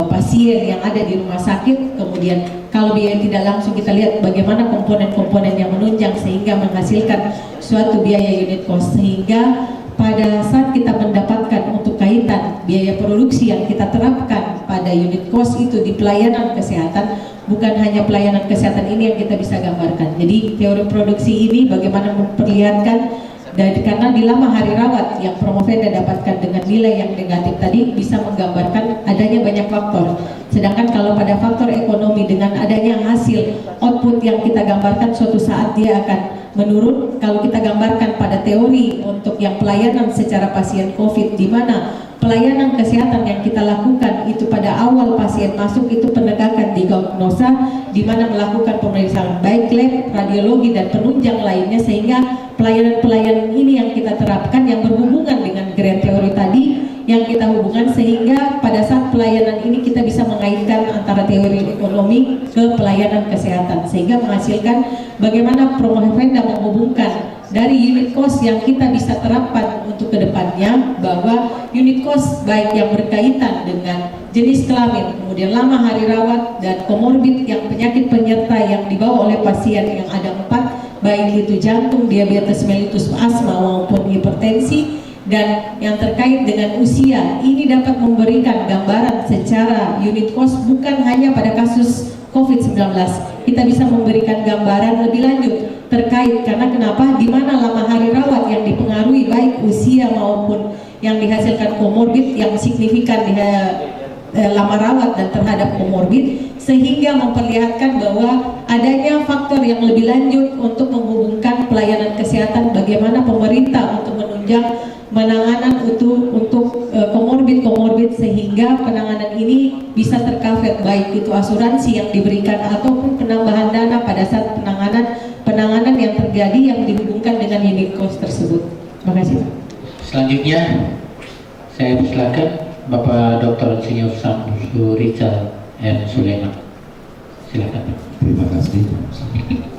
pasien yang ada di rumah sakit, kemudian kalau biaya tidak langsung kita lihat bagaimana komponen-komponen yang menunjang sehingga menghasilkan suatu biaya unit cost, sehingga pada saat kita mendapatkan untuk kaitan biaya produksi yang kita terapkan pada unit cost itu di pelayanan kesehatan, bukan hanya pelayanan kesehatan ini yang kita bisa gambarkan. Jadi teori produksi ini bagaimana memperlihatkan, dan karena di lama hari rawat yang Promovenda dapatkan dengan nilai yang negatif tadi bisa menggambarkan adanya banyak faktor. Sedangkan kalau pada faktor ekonomi dengan adanya hasil output yang kita gambarkan suatu saat dia akan menurun. Kalau kita gambarkan pada teori untuk yang pelayanan secara pasien COVID, di mana pelayanan kesehatan yang kita lakukan itu pada awal pasien masuk itu penegakan diagnosa, di mana melakukan pemeriksaan baik lab, radiologi dan penunjang lainnya, sehingga pelayanan-pelayanan ini yang kita terapkan yang berhubungan dengan grand teori tadi yang kita hubungkan, sehingga pada saat pelayanan ini kita bisa mengaitkan antara teori ekonomi ke pelayanan kesehatan, sehingga menghasilkan bagaimana Promofenda menghubungkan dari unit cost yang kita bisa terapkan untuk kedepannya, bahwa unit cost baik yang berkaitan dengan jenis kelamin, kemudian lama hari rawat dan komorbid yang penyakit penyerta yang dibawa oleh pasien yang ada 4, baik itu jantung, diabetes mellitus, asma maupun hipertensi, dan yang terkait dengan usia, ini dapat memberikan gambaran secara unit cost bukan hanya pada kasus COVID-19. Kita bisa memberikan gambaran lebih lanjut terkait, karena kenapa, di mana lama hari rawat yang dipengaruhi baik usia maupun yang dihasilkan komorbid yang signifikan di lama rawat dan terhadap komorbid, sehingga memperlihatkan bahwa adanya faktor yang lebih lanjut untuk menghubungkan pelayanan kesehatan, bagaimana pemerintah untuk menunjang penanganan untuk komorbid, sehingga penanganan ini bisa tercover baik itu asuransi yang diberikan ataupun penambahan dana pada saat penanganan yang terjadi yang dihubungkan dengan unit cost tersebut. Terima kasih. Selanjutnya saya persilakan Bapak Dr. Insinyur Samsurizal M. Sulaiman. Silakan. Terima kasih.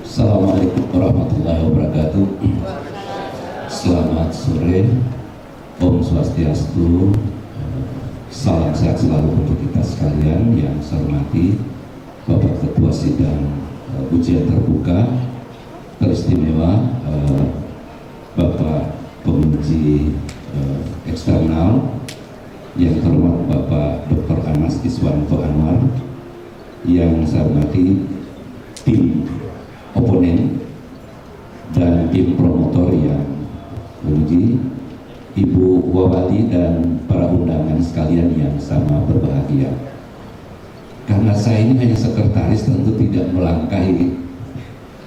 Assalamualaikum warahmatullahi wabarakatuh. Selamat sore, Om Swastiastu, salam sehat selalu untuk kita sekalian. Yang saya hormati Bapak Ketua Sidang Ujian Terbuka Teristimewa, Bapak Penguji Eksternal, yang terhormat Bapak Dr. Anas Iswanto Anwar, yang saya hormati tim oponen dan tim promotor yang menguji, Ibu Wawati dan para undangan sekalian yang sama berbahagia. Karena saya ini hanya sekretaris, tentu tidak melangkahi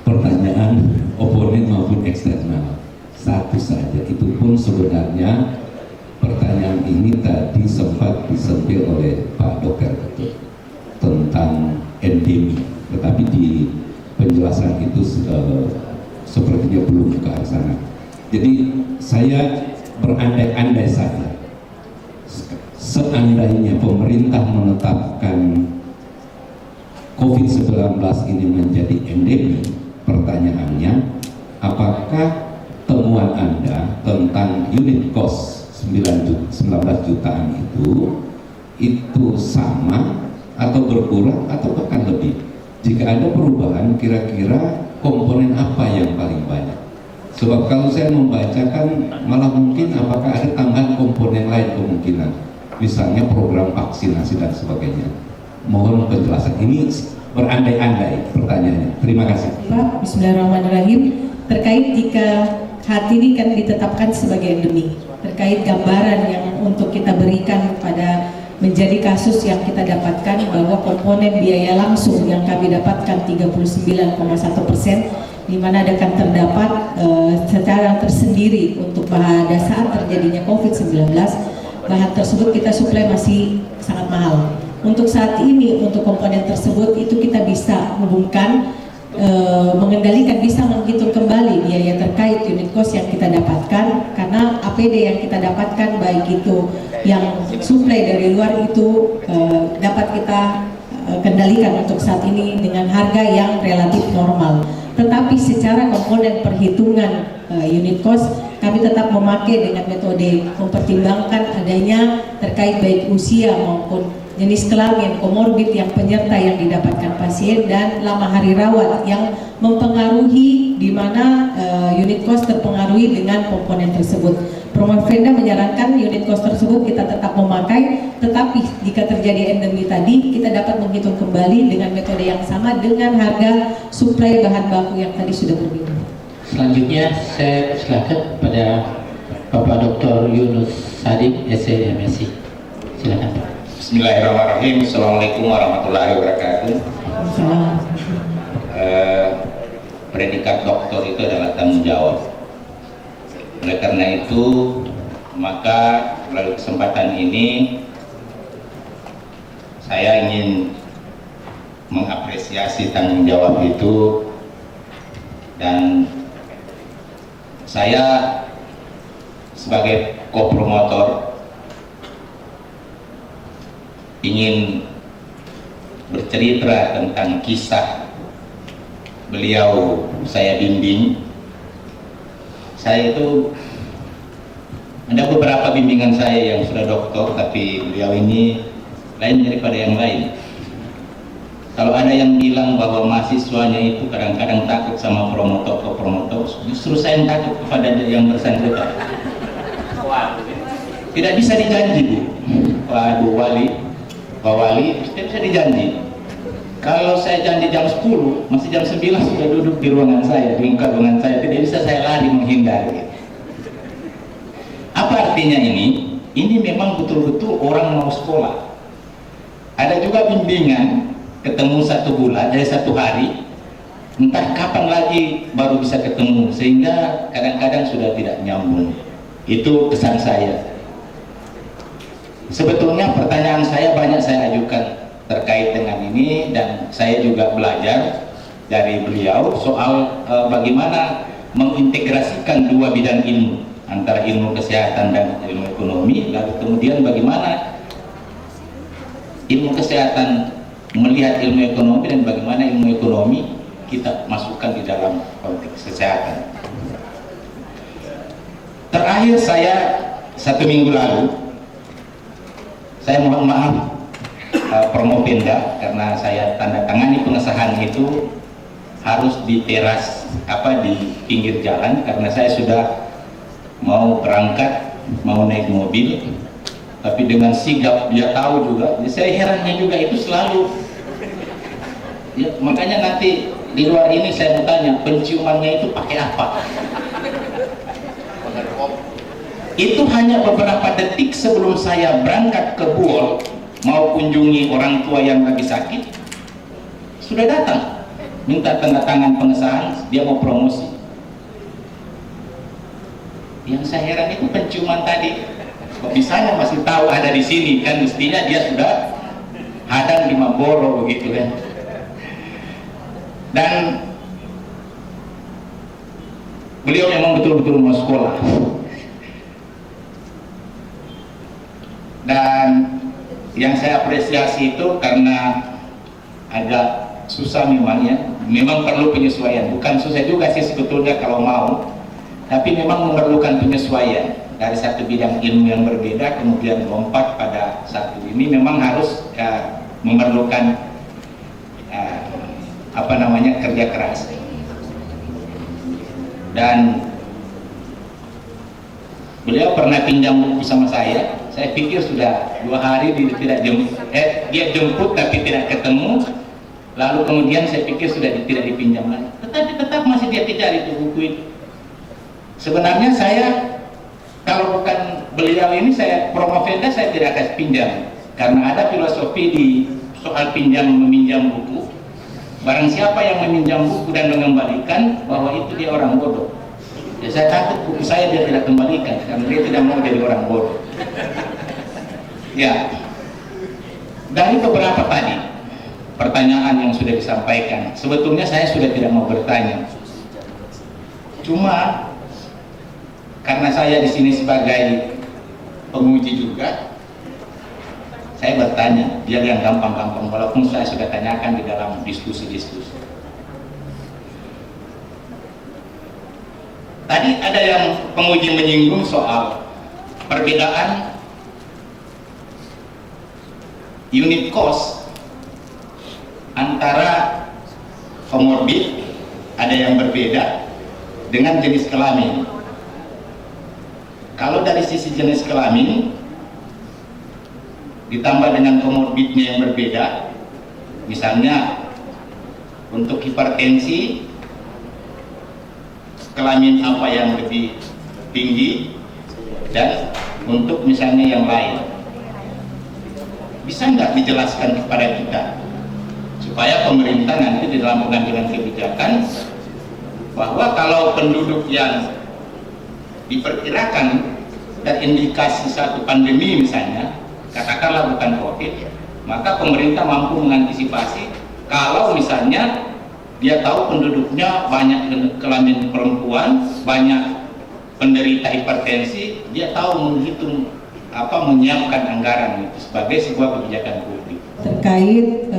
pertanyaan oponen maupun eksternal. Satu saja, itu pun sebenarnya pertanyaan ini tadi sempat disentil oleh Pak Dr. Ketut tentang endemi, tetapi di penjelasan itu sepertinya belum ke arah sana. Jadi saya berandai-andai saja, seandainya pemerintah menetapkan COVID-19 ini menjadi endemi, pertanyaannya, apakah temuan Anda tentang unit cost 19 jutaan itu sama atau berkurang atau bahkan lebih? Jika ada perubahan, kira-kira komponen apa yang paling banyak? Sebab kalau saya membacakan, malah mungkin apakah ada tambahan komponen lain kemungkinan, misalnya program vaksinasi dan sebagainya. Mohon penjelasan. Ini berandai-andai pertanyaannya. Terima kasih. Pak, Bismillahirrahmanirrahim. Terkait jika hati ini kan ditetapkan sebagai endemi, terkait gambaran yang untuk kita berikan pada menjadi kasus yang kita dapatkan, bahwa komponen biaya langsung yang kami dapatkan 39,1%, di mana akan terdapat secara tersendiri untuk pada saat terjadinya COVID-19, bahan tersebut kita suplai masih sangat mahal. Untuk saat ini, untuk komponen tersebut itu kita bisa hubungkan, mengendalikan, bisa menghitung kembali biaya terkait unit cost yang kita dapatkan, karena APD yang kita dapatkan baik itu yang suplai dari luar itu dapat kita kendalikan untuk saat ini dengan harga yang relatif normal. Tetapi secara komponen perhitungan unit cost, kami tetap memakai dengan metode mempertimbangkan adanya terkait baik usia maupun jenis kelamin, komorbid yang penyerta yang didapatkan pasien, dan lama hari rawat yang mempengaruhi, di mana unit cost terpengaruhi dengan komponen tersebut. Promofenda menyarankan unit cost tersebut kita tetap memakai, tetapi jika terjadi endemi tadi, kita dapat menghitung kembali dengan metode yang sama dengan harga suplai bahan baku yang tadi sudah berbeda. Selanjutnya saya silakan pada Bapak Dr. Yunus Sadik, SC MSc. Silakan Pak. Bismillahirrahmanirrahim. Assalamualaikum warahmatullahi wabarakatuh. Predikat doktor itu adalah tanggung jawab. Oleh karena itu, maka melalui kesempatan ini saya ingin mengapresiasi tanggung jawab itu, dan saya sebagai kopromotor ingin bercerita tentang kisah beliau saya bimbing. Saya itu ada beberapa bimbingan saya yang sudah doktor, tapi beliau ini lain daripada yang lain. Kalau ada yang bilang bahwa mahasiswanya itu kadang-kadang takut sama promotor, justru saya yang takut kepada yang bersangkutan. Tidak bisa dijanji, Bu. Pak Wali, tidak bisa dijanji. Kalau saya janji jam 10, masih jam 9 sudah duduk di ruangan saya, di muka ruangan saya, tidak bisa saya lari menghindari. Apa artinya ini? Ini memang betul-betul orang mau sekolah. Ada juga bimbingan, ketemu 1 bulan, 1 hari, entah kapan lagi baru bisa ketemu, sehingga kadang-kadang sudah tidak nyambung. Itu kesan saya. Sebetulnya pertanyaan saya banyak saya ajukan terkait dengan ini, dan saya juga belajar dari beliau soal bagaimana mengintegrasikan 2 bidang ilmu, antara ilmu kesehatan dan ilmu ekonomi, lalu kemudian bagaimana ilmu kesehatan melihat ilmu ekonomi, dan bagaimana ilmu ekonomi kita masukkan di dalam konteks kesehatan. Terakhir saya 1 minggu lalu, saya mohon maaf Promopenda, karena saya tanda tangani pengesahan itu harus di teras di pinggir jalan, karena saya sudah mau berangkat, mau naik mobil, tapi dengan sigap dia tahu juga. Jadi saya herannya juga itu selalu ya, makanya nanti di luar ini saya mau tanya, penciumannya itu pakai apa? Itu hanya beberapa detik sebelum saya berangkat ke Buol mau kunjungi orang tua yang lagi sakit, sudah datang minta tanda tangan pengesahan, dia mau promosi. Yang saya heran itu penciuman tadi, kok bisanya masih tahu ada di sini, kan mestinya dia sudah hadang di Maboro begitu kan. Dan beliau memang betul-betul mau sekolah. Dan yang saya apresiasi itu karena agak susah memang ya, memang perlu penyesuaian. Bukan susah juga sih sebetulnya kalau mau, tapi memang memerlukan penyesuaian dari satu bidang ilmu yang berbeda kemudian lompat pada satu ini, memang harus memerlukan kerja keras. Dan beliau pernah pinjam buku sama saya pikir sudah 2 hari dia jemput tapi tidak ketemu, lalu kemudian saya pikir sudah tidak dipinjam lagi, tetapi tetap masih dia kejar itu buku itu. Sebenarnya saya kalau bukan beliau ini, saya Promopenda saya tidak akan pinjam, karena ada filosofi di soal meminjam buku. Barang siapa yang meminjam buku dan mengembalikan, bahwa itu dia orang bodoh. Ya, saya takut buku saya dia tidak kembalikan karena dia tidak mau jadi orang bodoh. Ya, dari beberapa tadi pertanyaan yang sudah disampaikan, sebetulnya saya sudah tidak mau bertanya. Cuma karena saya di sini sebagai penguji juga, saya bertanya, biar yang gampang-gampang, walaupun saya sudah tanyakan di dalam diskusi-diskusi. Tadi ada yang penguji menyinggung soal perbedaan unit cost antara komorbid, ada yang berbeda dengan jenis kelamin. Kalau dari sisi jenis kelamin ditambah dengan komorbidnya yang berbeda, misalnya untuk hipertensi, kelamin apa yang lebih tinggi, dan untuk misalnya yang lain, bisa nggak dijelaskan kepada kita supaya pemerintah nanti di dalam pengambilan kebijakan bahwa kalau penduduk yang diperkirakan terindikasi satu pandemi misalnya, katakanlah bukan COVID, maka pemerintah mampu mengantisipasi kalau misalnya dia tahu penduduknya banyak kelamin perempuan, banyak penderita hipertensi, dia tahu menghitung menyiapkan anggaran itu sebagai sebuah kebijakan publik. Terkait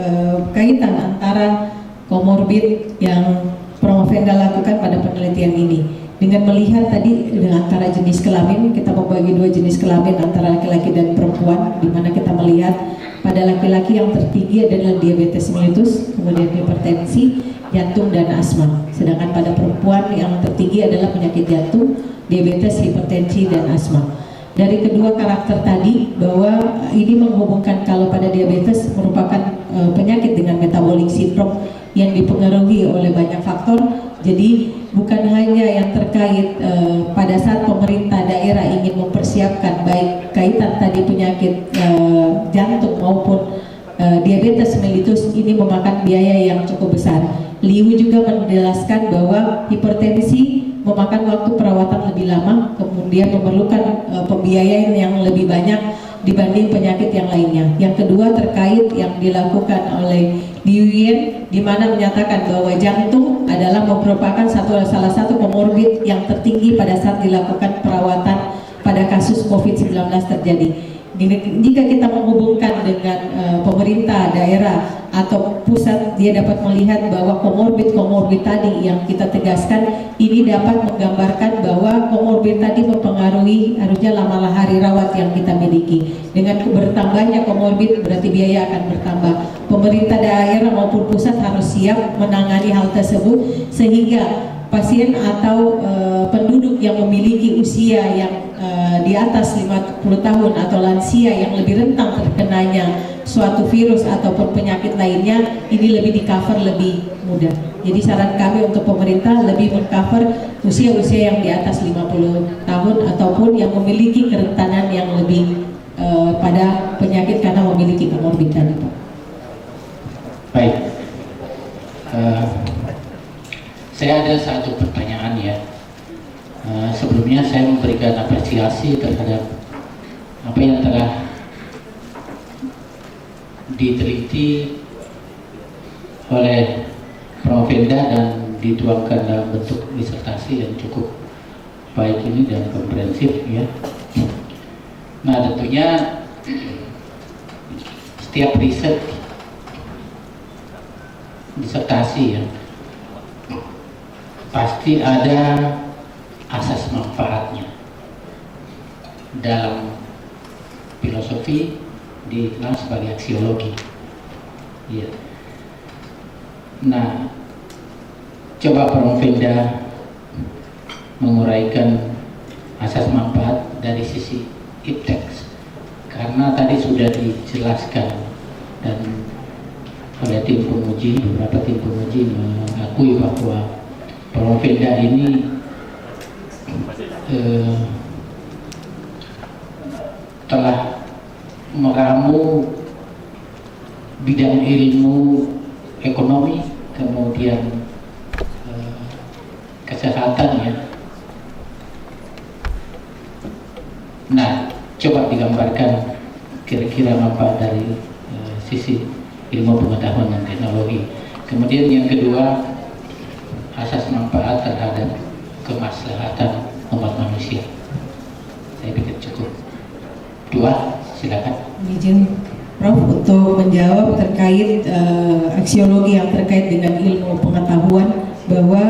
kaitan antara komorbid yang Provenda lakukan pada penelitian ini, dengan melihat tadi dengan antara jenis kelamin, kita membagi 2 jenis kelamin antara laki-laki dan perempuan, di mana kita melihat pada laki-laki yang tertinggi adalah diabetes mellitus, kemudian hipertensi, jantung dan asma. Sedangkan pada perempuan yang tertinggi adalah penyakit jantung, diabetes, hipertensi dan asma. Dari kedua karakter tadi, bahwa ini menghubungkan kalau pada diabetes merupakan penyakit dengan metabolic syndrome yang dipengaruhi oleh banyak faktor. Jadi bukan hanya yang terkait pada saat pemerintah daerah ingin mempersiapkan baik kaitan tadi penyakit jantung maupun diabetes mellitus, ini memakan biaya yang cukup besar. Liu juga menjelaskan bahwa hipertensi memakan waktu perawatan lebih lama, kemudian memerlukan pembiayaan yang lebih banyak dibanding penyakit yang lainnya. Yang kedua terkait yang dilakukan oleh Liu Yen, di mana menyatakan bahwa jantung adalah merupakan salah satu komorbid yang tertinggi pada saat dilakukan perawatan pada kasus COVID-19 terjadi. Jika kita menghubungkan dengan pemerintah daerah atau pusat, dia dapat melihat bahwa komorbid tadi yang kita tegaskan ini dapat menggambarkan bahwa komorbid tadi mempengaruhi harusnya lama hari rawat yang kita miliki. Dengan bertambahnya komorbid berarti biaya akan bertambah. Pemerintah daerah maupun pusat harus siap menangani hal tersebut sehingga pasien atau penduduk yang memiliki usia yang di atas 50 tahun atau lansia yang lebih rentan terkenanya suatu virus ataupun penyakit lainnya, ini lebih di-cover lebih mudah. Jadi saran kami untuk pemerintah lebih meng-cover usia-usia yang di atas 50 tahun ataupun yang memiliki kerentanan yang lebih pada penyakit karena memiliki komorbid tadi, Pak. Baik. Saya ada satu pertanyaan ya. Sebelumnya saya memberikan apresiasi terhadap apa yang telah diteliti oleh Provenda dan dituangkan dalam bentuk disertasi yang cukup baik ini dan komprehensif ya. Nah tentunya setiap riset disertasi ya pasti ada asas manfaatnya. Dalam filosofi dikenal sebagai aksiologi. Ya. Nah, coba Provenda menguraikan asas manfaat dari sisi ipteks, karena tadi sudah dijelaskan dan oleh tim penguji, beberapa tim penguji mengakui bahwa Provenda ini telah meramu bidang ilmu ekonomi, kemudian kesehatan ya. Nah, coba digambarkan kira-kira manfaat dari sisi ilmu pengetahuan dan teknologi. Kemudian yang kedua, asas manfaat terhadap kemaslahatan umat manusia. Saya pikir cukup. 2, silakan. Izin Prof untuk menjawab terkait aksiologi yang terkait dengan ilmu pengetahuan, bahwa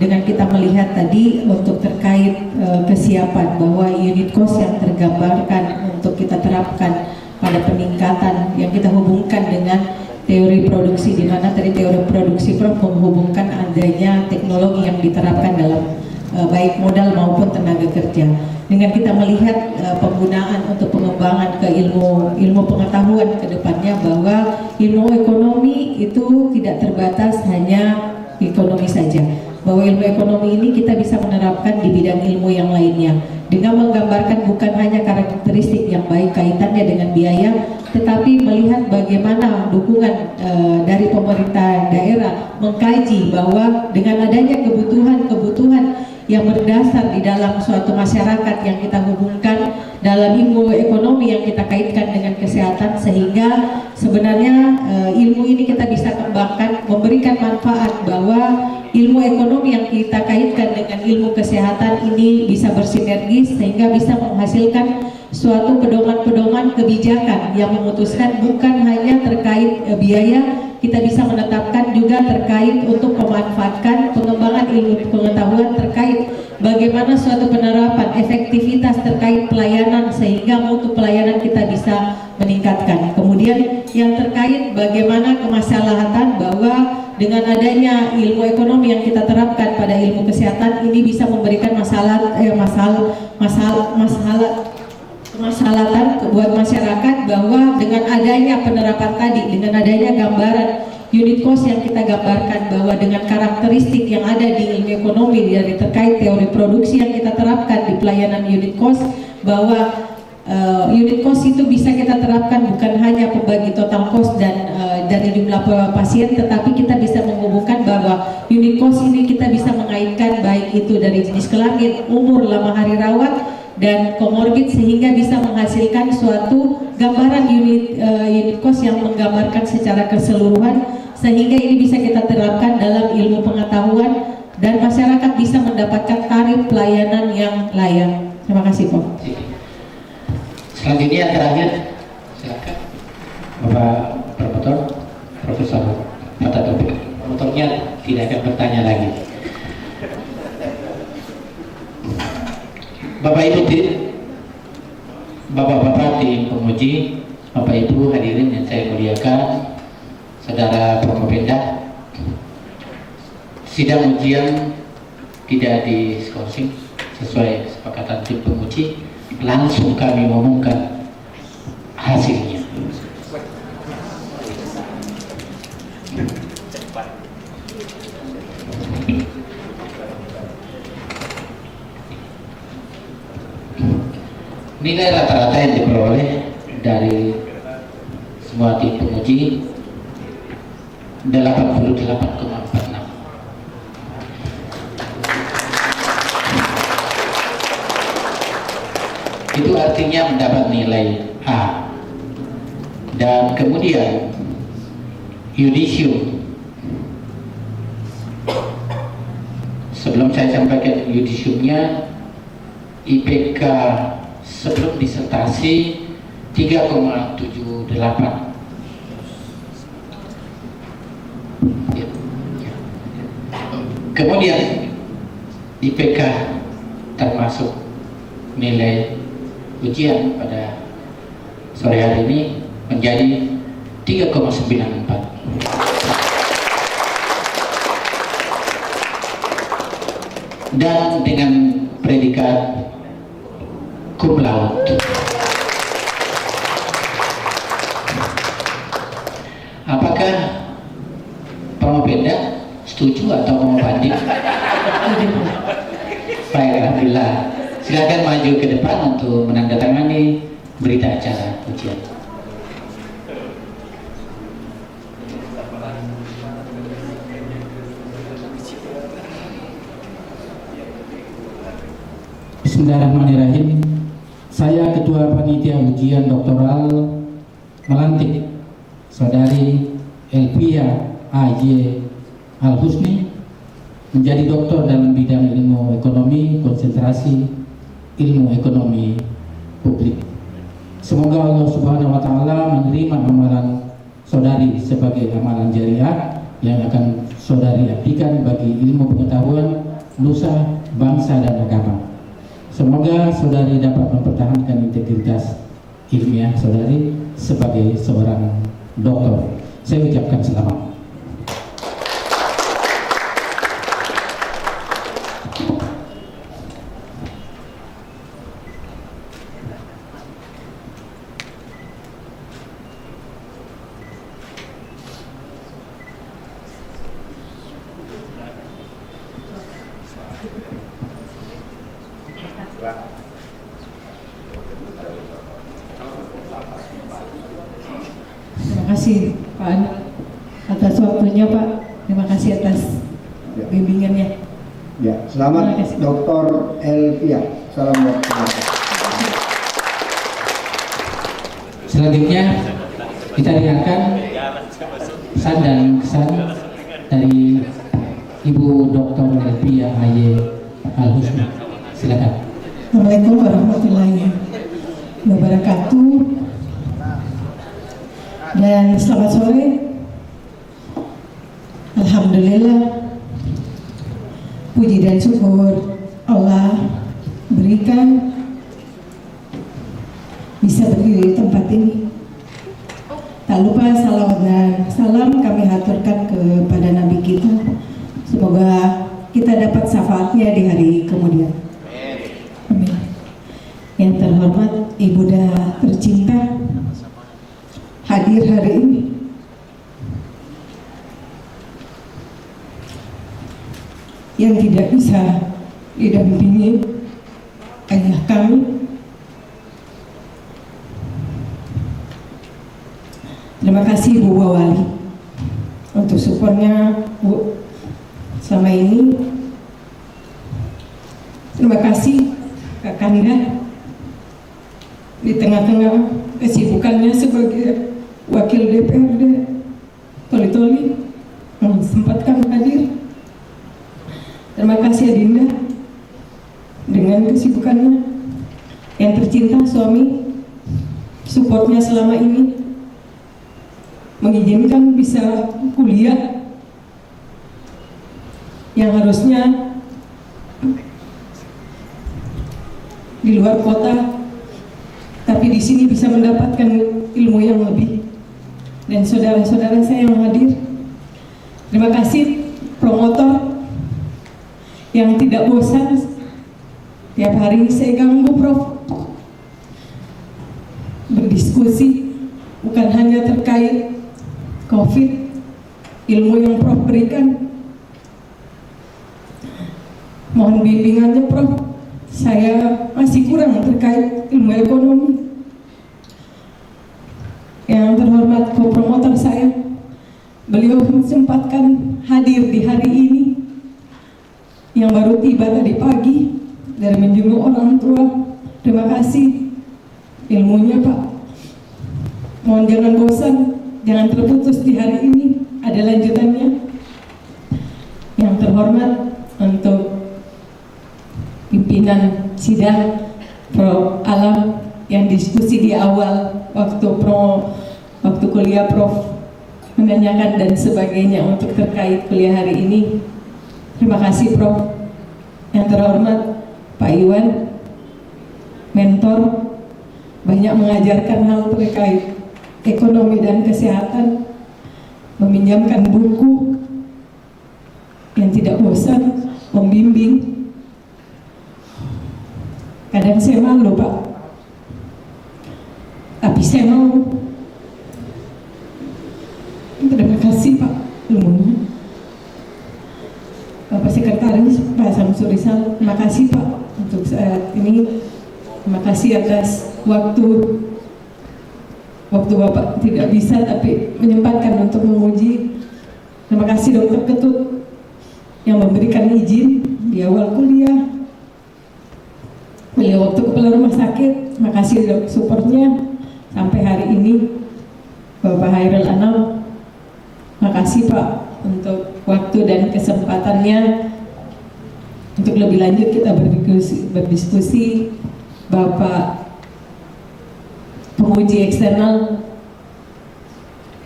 dengan kita melihat tadi untuk terkait kesiapan bahwa unit cost yang tergambarkan untuk kita terapkan pada peningkatan yang kita hubungkan dengan teori produksi, di mana tadi teori produksi Prof menghubungkan adanya teknologi yang diterapkan dalam baik modal maupun tenaga kerja. Dengan kita melihat penggunaan untuk pengembangan ke ilmu pengetahuan ke depannya, bahwa ilmu ekonomi itu tidak terbatas hanya ekonomi saja, bahwa ilmu ekonomi ini kita bisa menerapkan di bidang ilmu yang lainnya dengan menggambarkan bukan hanya karakteristik yang baik kaitannya dengan biaya, tetapi melihat bagaimana dukungan dari pemerintah daerah mengkaji bahwa dengan adanya kebutuhan yang berdasar di dalam suatu masyarakat yang kita hubungkan dalam ilmu ekonomi yang kita kaitkan dengan kesehatan, sehingga sebenarnya ilmu ini kita bisa kembangkan memberikan manfaat bahwa ilmu ekonomi yang kita kaitkan dengan ilmu kesehatan ini bisa bersinergis sehingga bisa menghasilkan suatu pedoman-pedoman kebijakan yang memutuskan bukan hanya terkait biaya, kita bisa menetapkan juga terkait untuk memanfaatkan pengembangan ilmu pengetahuan terkait bagaimana suatu penerapan efektivitas terkait pelayanan sehingga mutu pelayanan kita bisa meningkatkan. Kemudian yang terkait bagaimana kemaslahatan bahwa dengan adanya ilmu ekonomi yang kita terapkan pada ilmu kesehatan ini bisa memberikan kemaslahatan buat masyarakat bahwa dengan adanya penerapan tadi, dengan adanya gambaran unit cost yang kita gambarkan bahwa dengan karakteristik yang ada di ilmu ekonomi dari terkait teori produksi yang kita terapkan di pelayanan unit cost, bahwa unit cost itu bisa kita terapkan bukan hanya pembagi total cost dan dari jumlah pasien, tetapi kita bisa menghubungkan bahwa unit cost ini kita bisa mengaitkan baik itu dari jenis kelamin, umur, lama hari rawat, dan komorbid sehingga bisa menghasilkan suatu gambaran unit cost yang menggambarkan secara keseluruhan sehingga ini bisa kita terapkan dalam ilmu pengetahuan dan masyarakat bisa mendapatkan tarif pelayanan yang layak. Terima kasih, Pak. Selanjutnya terakhir, silakan Bapak Profesor Mata Topik. Profesornya tidak akan bertanya lagi. Bapak-bapak tim penguji, Bapak Ibu hadirin yang saya muliakan, Saudara Promopenda, sidang ujian tidak diskorsing sesuai kesepakatan tim penguji, langsung kami mengumumkan hasilnya. Nilai rata-rata yang diperoleh dari semua tim penguji 88,46. Itu artinya mendapat nilai A. Dan kemudian yudisium, sebelum saya sampaikan yudisiumnya, IPK sebelum disertasi 3,78. Kemudian IPK termasuk nilai ujian pada sore hari ini menjadi 3,94. Dan dengan predikat cum laude. Apakah Promopenda setuju atau mau banding? Baik, alhamdulillah. Silakan maju ke depan untuk menandatangani berita acara ujian. Bismillahirrahmanirrahim. Saya Ketua Panitia Ujian Doktoral melantik Saudari Elvia A.Y. Al-Husni menjadi doktor dalam bidang ilmu ekonomi, konsentrasi ilmu ekonomi publik. Semoga Allah Subhanahu wa Ta'ala menerima amalan saudari sebagai amalan jariah yang akan saudari abdikan bagi ilmu pengetahuan nusa, bangsa, dan agama. Semoga saudari dapat mempertahankan integritas ilmiah saudari sebagai seorang doktor. Saya ucapkan selamat. Terima kasih Pak Anwar atas waktunya Pak. Terima kasih atas bimbingannya. Ya, selamat Dr. Elvia. Salam buat kita. Selanjutnya kita dengarkan pesan dan kesan dari Ibu Dr. Elvia A.Y. Al-Husni. Silakan. Assalamualaikum warahmatullahi wabarakatuh. Dan selamat sore. Alhamdulillah, puji dan syukur Allah berikan bisa berdiri di tempat ini. Tak lupa salawat dan salam kami haturkan kepada Nabi kita. Semoga kita dapat syafaatnya di hari kemudian. Amin. Yang terhormat Ibunda tercinta hadir hari ini. Yang tidak bisa didampingi ayah kami. Terima kasih Bu Wali untuk supportnya Bu selama ini. Terima kasih Kak Kanda di tengah-tengah kesibukannya sebagai Wakil DPRD Toli-Toli sempatkan hadir. Terima kasih Adinda dengan kesibukannya. Yang tercinta suami, supportnya selama ini mengizinkan bisa kuliah yang harusnya di luar kota, tapi di sini bisa mendapatkan ilmu yang lebih. Dan saudara-saudara saya yang hadir, terima kasih promotor yang tidak bosan. Tiap hari saya ganggu Prof berdiskusi, bukan hanya terkait COVID, ilmu yang Prof berikan. Mohon bimbingannya Prof, saya masih kurang terkait ilmu ekonomi. Yang terhormat co-promotor saya, beliau sempatkan hadir di hari ini yang baru tiba tadi pagi dari menjenguk orang tua. Terima kasih ilmunya Pak. Mohon jangan bosan, jangan terputus di hari ini, ada lanjutannya. Yang terhormat untuk pimpinan sidang Prof Alam yang diskusi di awal waktu kuliah Prof menanyakan dan sebagainya untuk terkait kuliah hari ini. Terima kasih Prof. Yang terhormat Pak Iwan, mentor, banyak mengajarkan hal terkait ekonomi dan kesehatan, meminjamkan buku yang tidak bosan, membimbing. Kadang saya malu Pak, tapi saya mau. Terima kasih Pak ilmunya. Bapak Sekretaris Pak Samsul Rizal, terima kasih Pak untuk saat ini. Terima kasih atas waktu Bapak tidak bisa tapi menyempatkan untuk menguji. Terima kasih Dokter Ketut yang memberikan izin di awal kuliah. Beliau waktu kepala rumah sakit, terima kasih dok supportnya sampai hari ini. Bapak Hairul Anam, terima kasih Pak untuk waktu dan kesempatannya. Untuk lebih lanjut kita berdiskusi. Bapak penguji eksternal,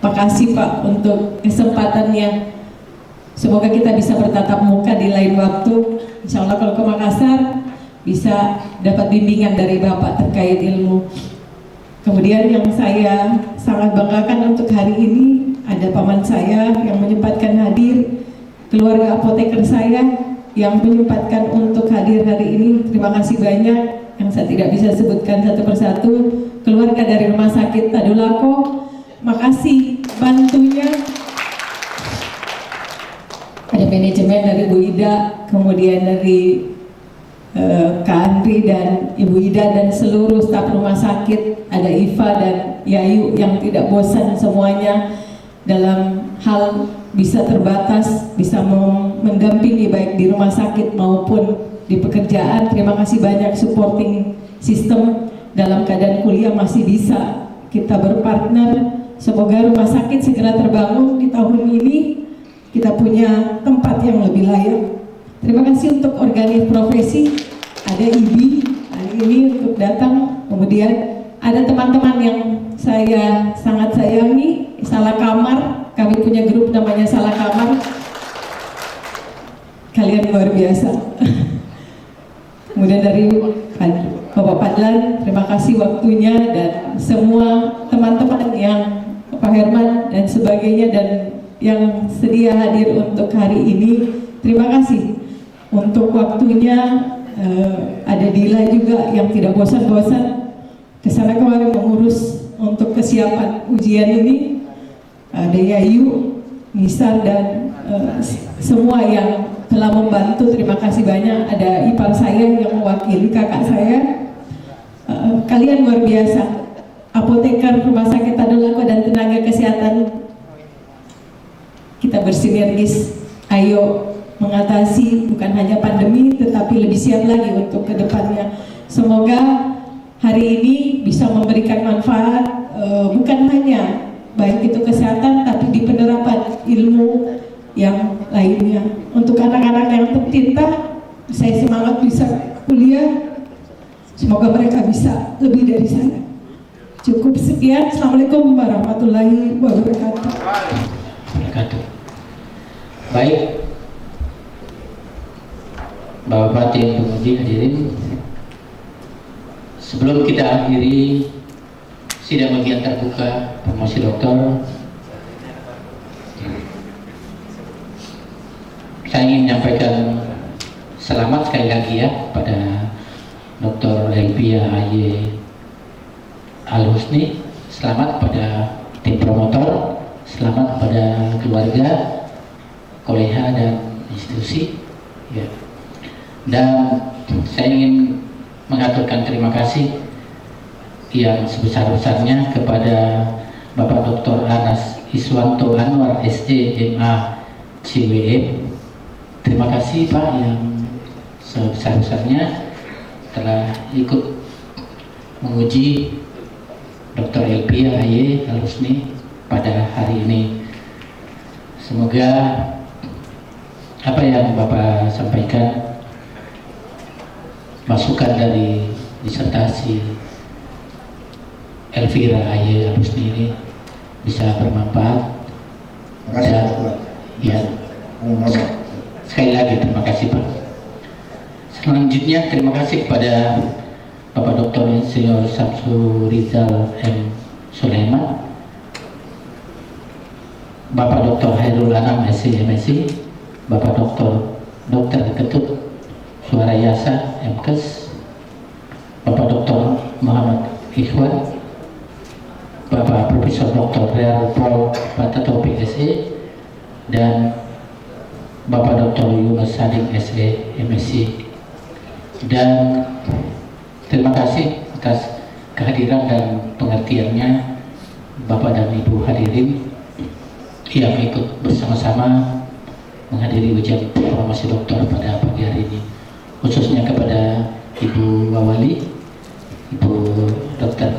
makasih Pak untuk kesempatannya. Semoga kita bisa bertatap muka di lain waktu. Insya Allah kalau ke Makassar bisa dapat bimbingan dari Bapak terkait ilmu. Kemudian yang saya sangat banggakan untuk hari ini ada paman saya yang menyempatkan hadir, keluarga apoteker saya yang menyempatkan untuk hadir hari ini. Terima kasih banyak yang saya tidak bisa sebutkan satu persatu. Keluarga dari Rumah Sakit Tadulako, makasih bantunya. Ada manajemen dari Bu Ida, kemudian dari Kak Andri dan Ibu Ida dan seluruh staf rumah sakit, ada Iva dan Yayu yang tidak bosan semuanya dalam hal bisa terbatas, bisa mendampingi baik di rumah sakit maupun di pekerjaan. Terima kasih banyak supporting system dalam keadaan kuliah masih bisa kita berpartner. Semoga rumah sakit segera terbangun di tahun ini, kita punya tempat yang lebih layak. Terima kasih untuk organik profesi, ada IBI hari ini untuk datang, kemudian ada teman-teman yang saya sangat sayangi, Salah Kamar, kami punya grup namanya Salah Kamar, kalian luar biasa. Kemudian dari Bapak Padlan, terima kasih waktunya, dan semua teman-teman yang Pak Herman dan sebagainya dan yang sedia hadir untuk hari ini, terima kasih untuk waktunya. Ada Dila juga yang tidak bosan-bosan kesana kemarin mengurus untuk kesiapan ujian ini. Ada Yayu, Nisar dan semua yang telah membantu, terima kasih banyak. Ada ipar saya yang mewakili kakak saya. Kalian luar biasa. Apoteker Rumah Sakit Tadulako dan tenaga kesehatan, kita bersinergis. Ayo mengatasi bukan hanya pandemi, tetapi lebih siap lagi untuk kedepannya. Semoga hari ini bisa memberikan manfaat, bukan hanya baik itu kesehatan, tapi di penerapan ilmu yang lainnya. Untuk anak-anak yang tercinta, saya semangat bisa kuliah. Semoga mereka bisa lebih dari saya. Cukup sekian. Assalamualaikum warahmatullahi wabarakatuh. Baik, Bapak tim penguji hadirin, sebelum kita akhiri sidang ujian terbuka promosi doktor, saya ingin menyampaikan selamat sekali lagi ya pada Dr. Elvia A.Y. Al-Husni, selamat pada tim promotor, selamat pada keluarga, kolega dan institusi ya. Dan saya ingin mengaturkan terima kasih yang sebesar-besarnya kepada Bapak Dr. Anas Iswanto Anwar SDMA CWM. Terima kasih Pak yang sebesar-besarnya telah ikut menguji Dr. Elvia A.Y. Al-Husni pada hari ini. Semoga apa yang Bapak sampaikan, masukan dari disertasi Elvira A.Y. Al-Husni ini bisa bermanfaat. Dan ya, sekali lagi terima kasih Pak. Selanjutnya terima kasih kepada Bapak Dr. Insinyur Samsurizal M. Sulaiman, Bapak Dr. Hairul Anam SC MSc, Bapak Dr. Ketut Suarayasa MKes, Bapak Dr. Muhammad Ikhwan, Bapak Profesor Dr. Real Paul Batato PSE, dan Bapak Dr. Yunus Sadik SE MSc. Dan terima kasih atas kehadiran dan pengertiannya Bapak dan Ibu hadirin yang ikut bersama-sama menghadiri ujian promosi doktor pada pagi hari ini, khususnya kepada Ibu Wawali, Ibu Dr.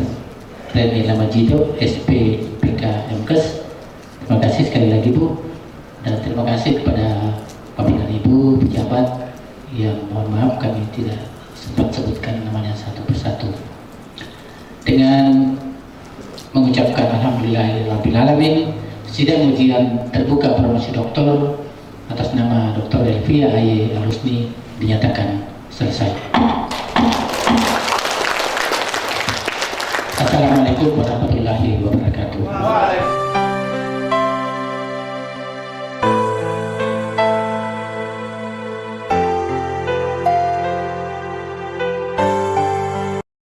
Reni Lamajido, SP PK MKes. Terima kasih sekali lagi Bu, dan terima kasih kepada Bapak dan Ibu pejabat yang mohon maaf kami tidak sempat sebutkan namanya satu persatu. Dengan mengucapkan alhamdulillahirrahmanirrahim, sidang ujian terbuka promosi doktor atas nama Dr. Elvia A.Y. Al-Husni dinyatakan selesai. Assalamualaikum warahmatullahi wabarakatuh.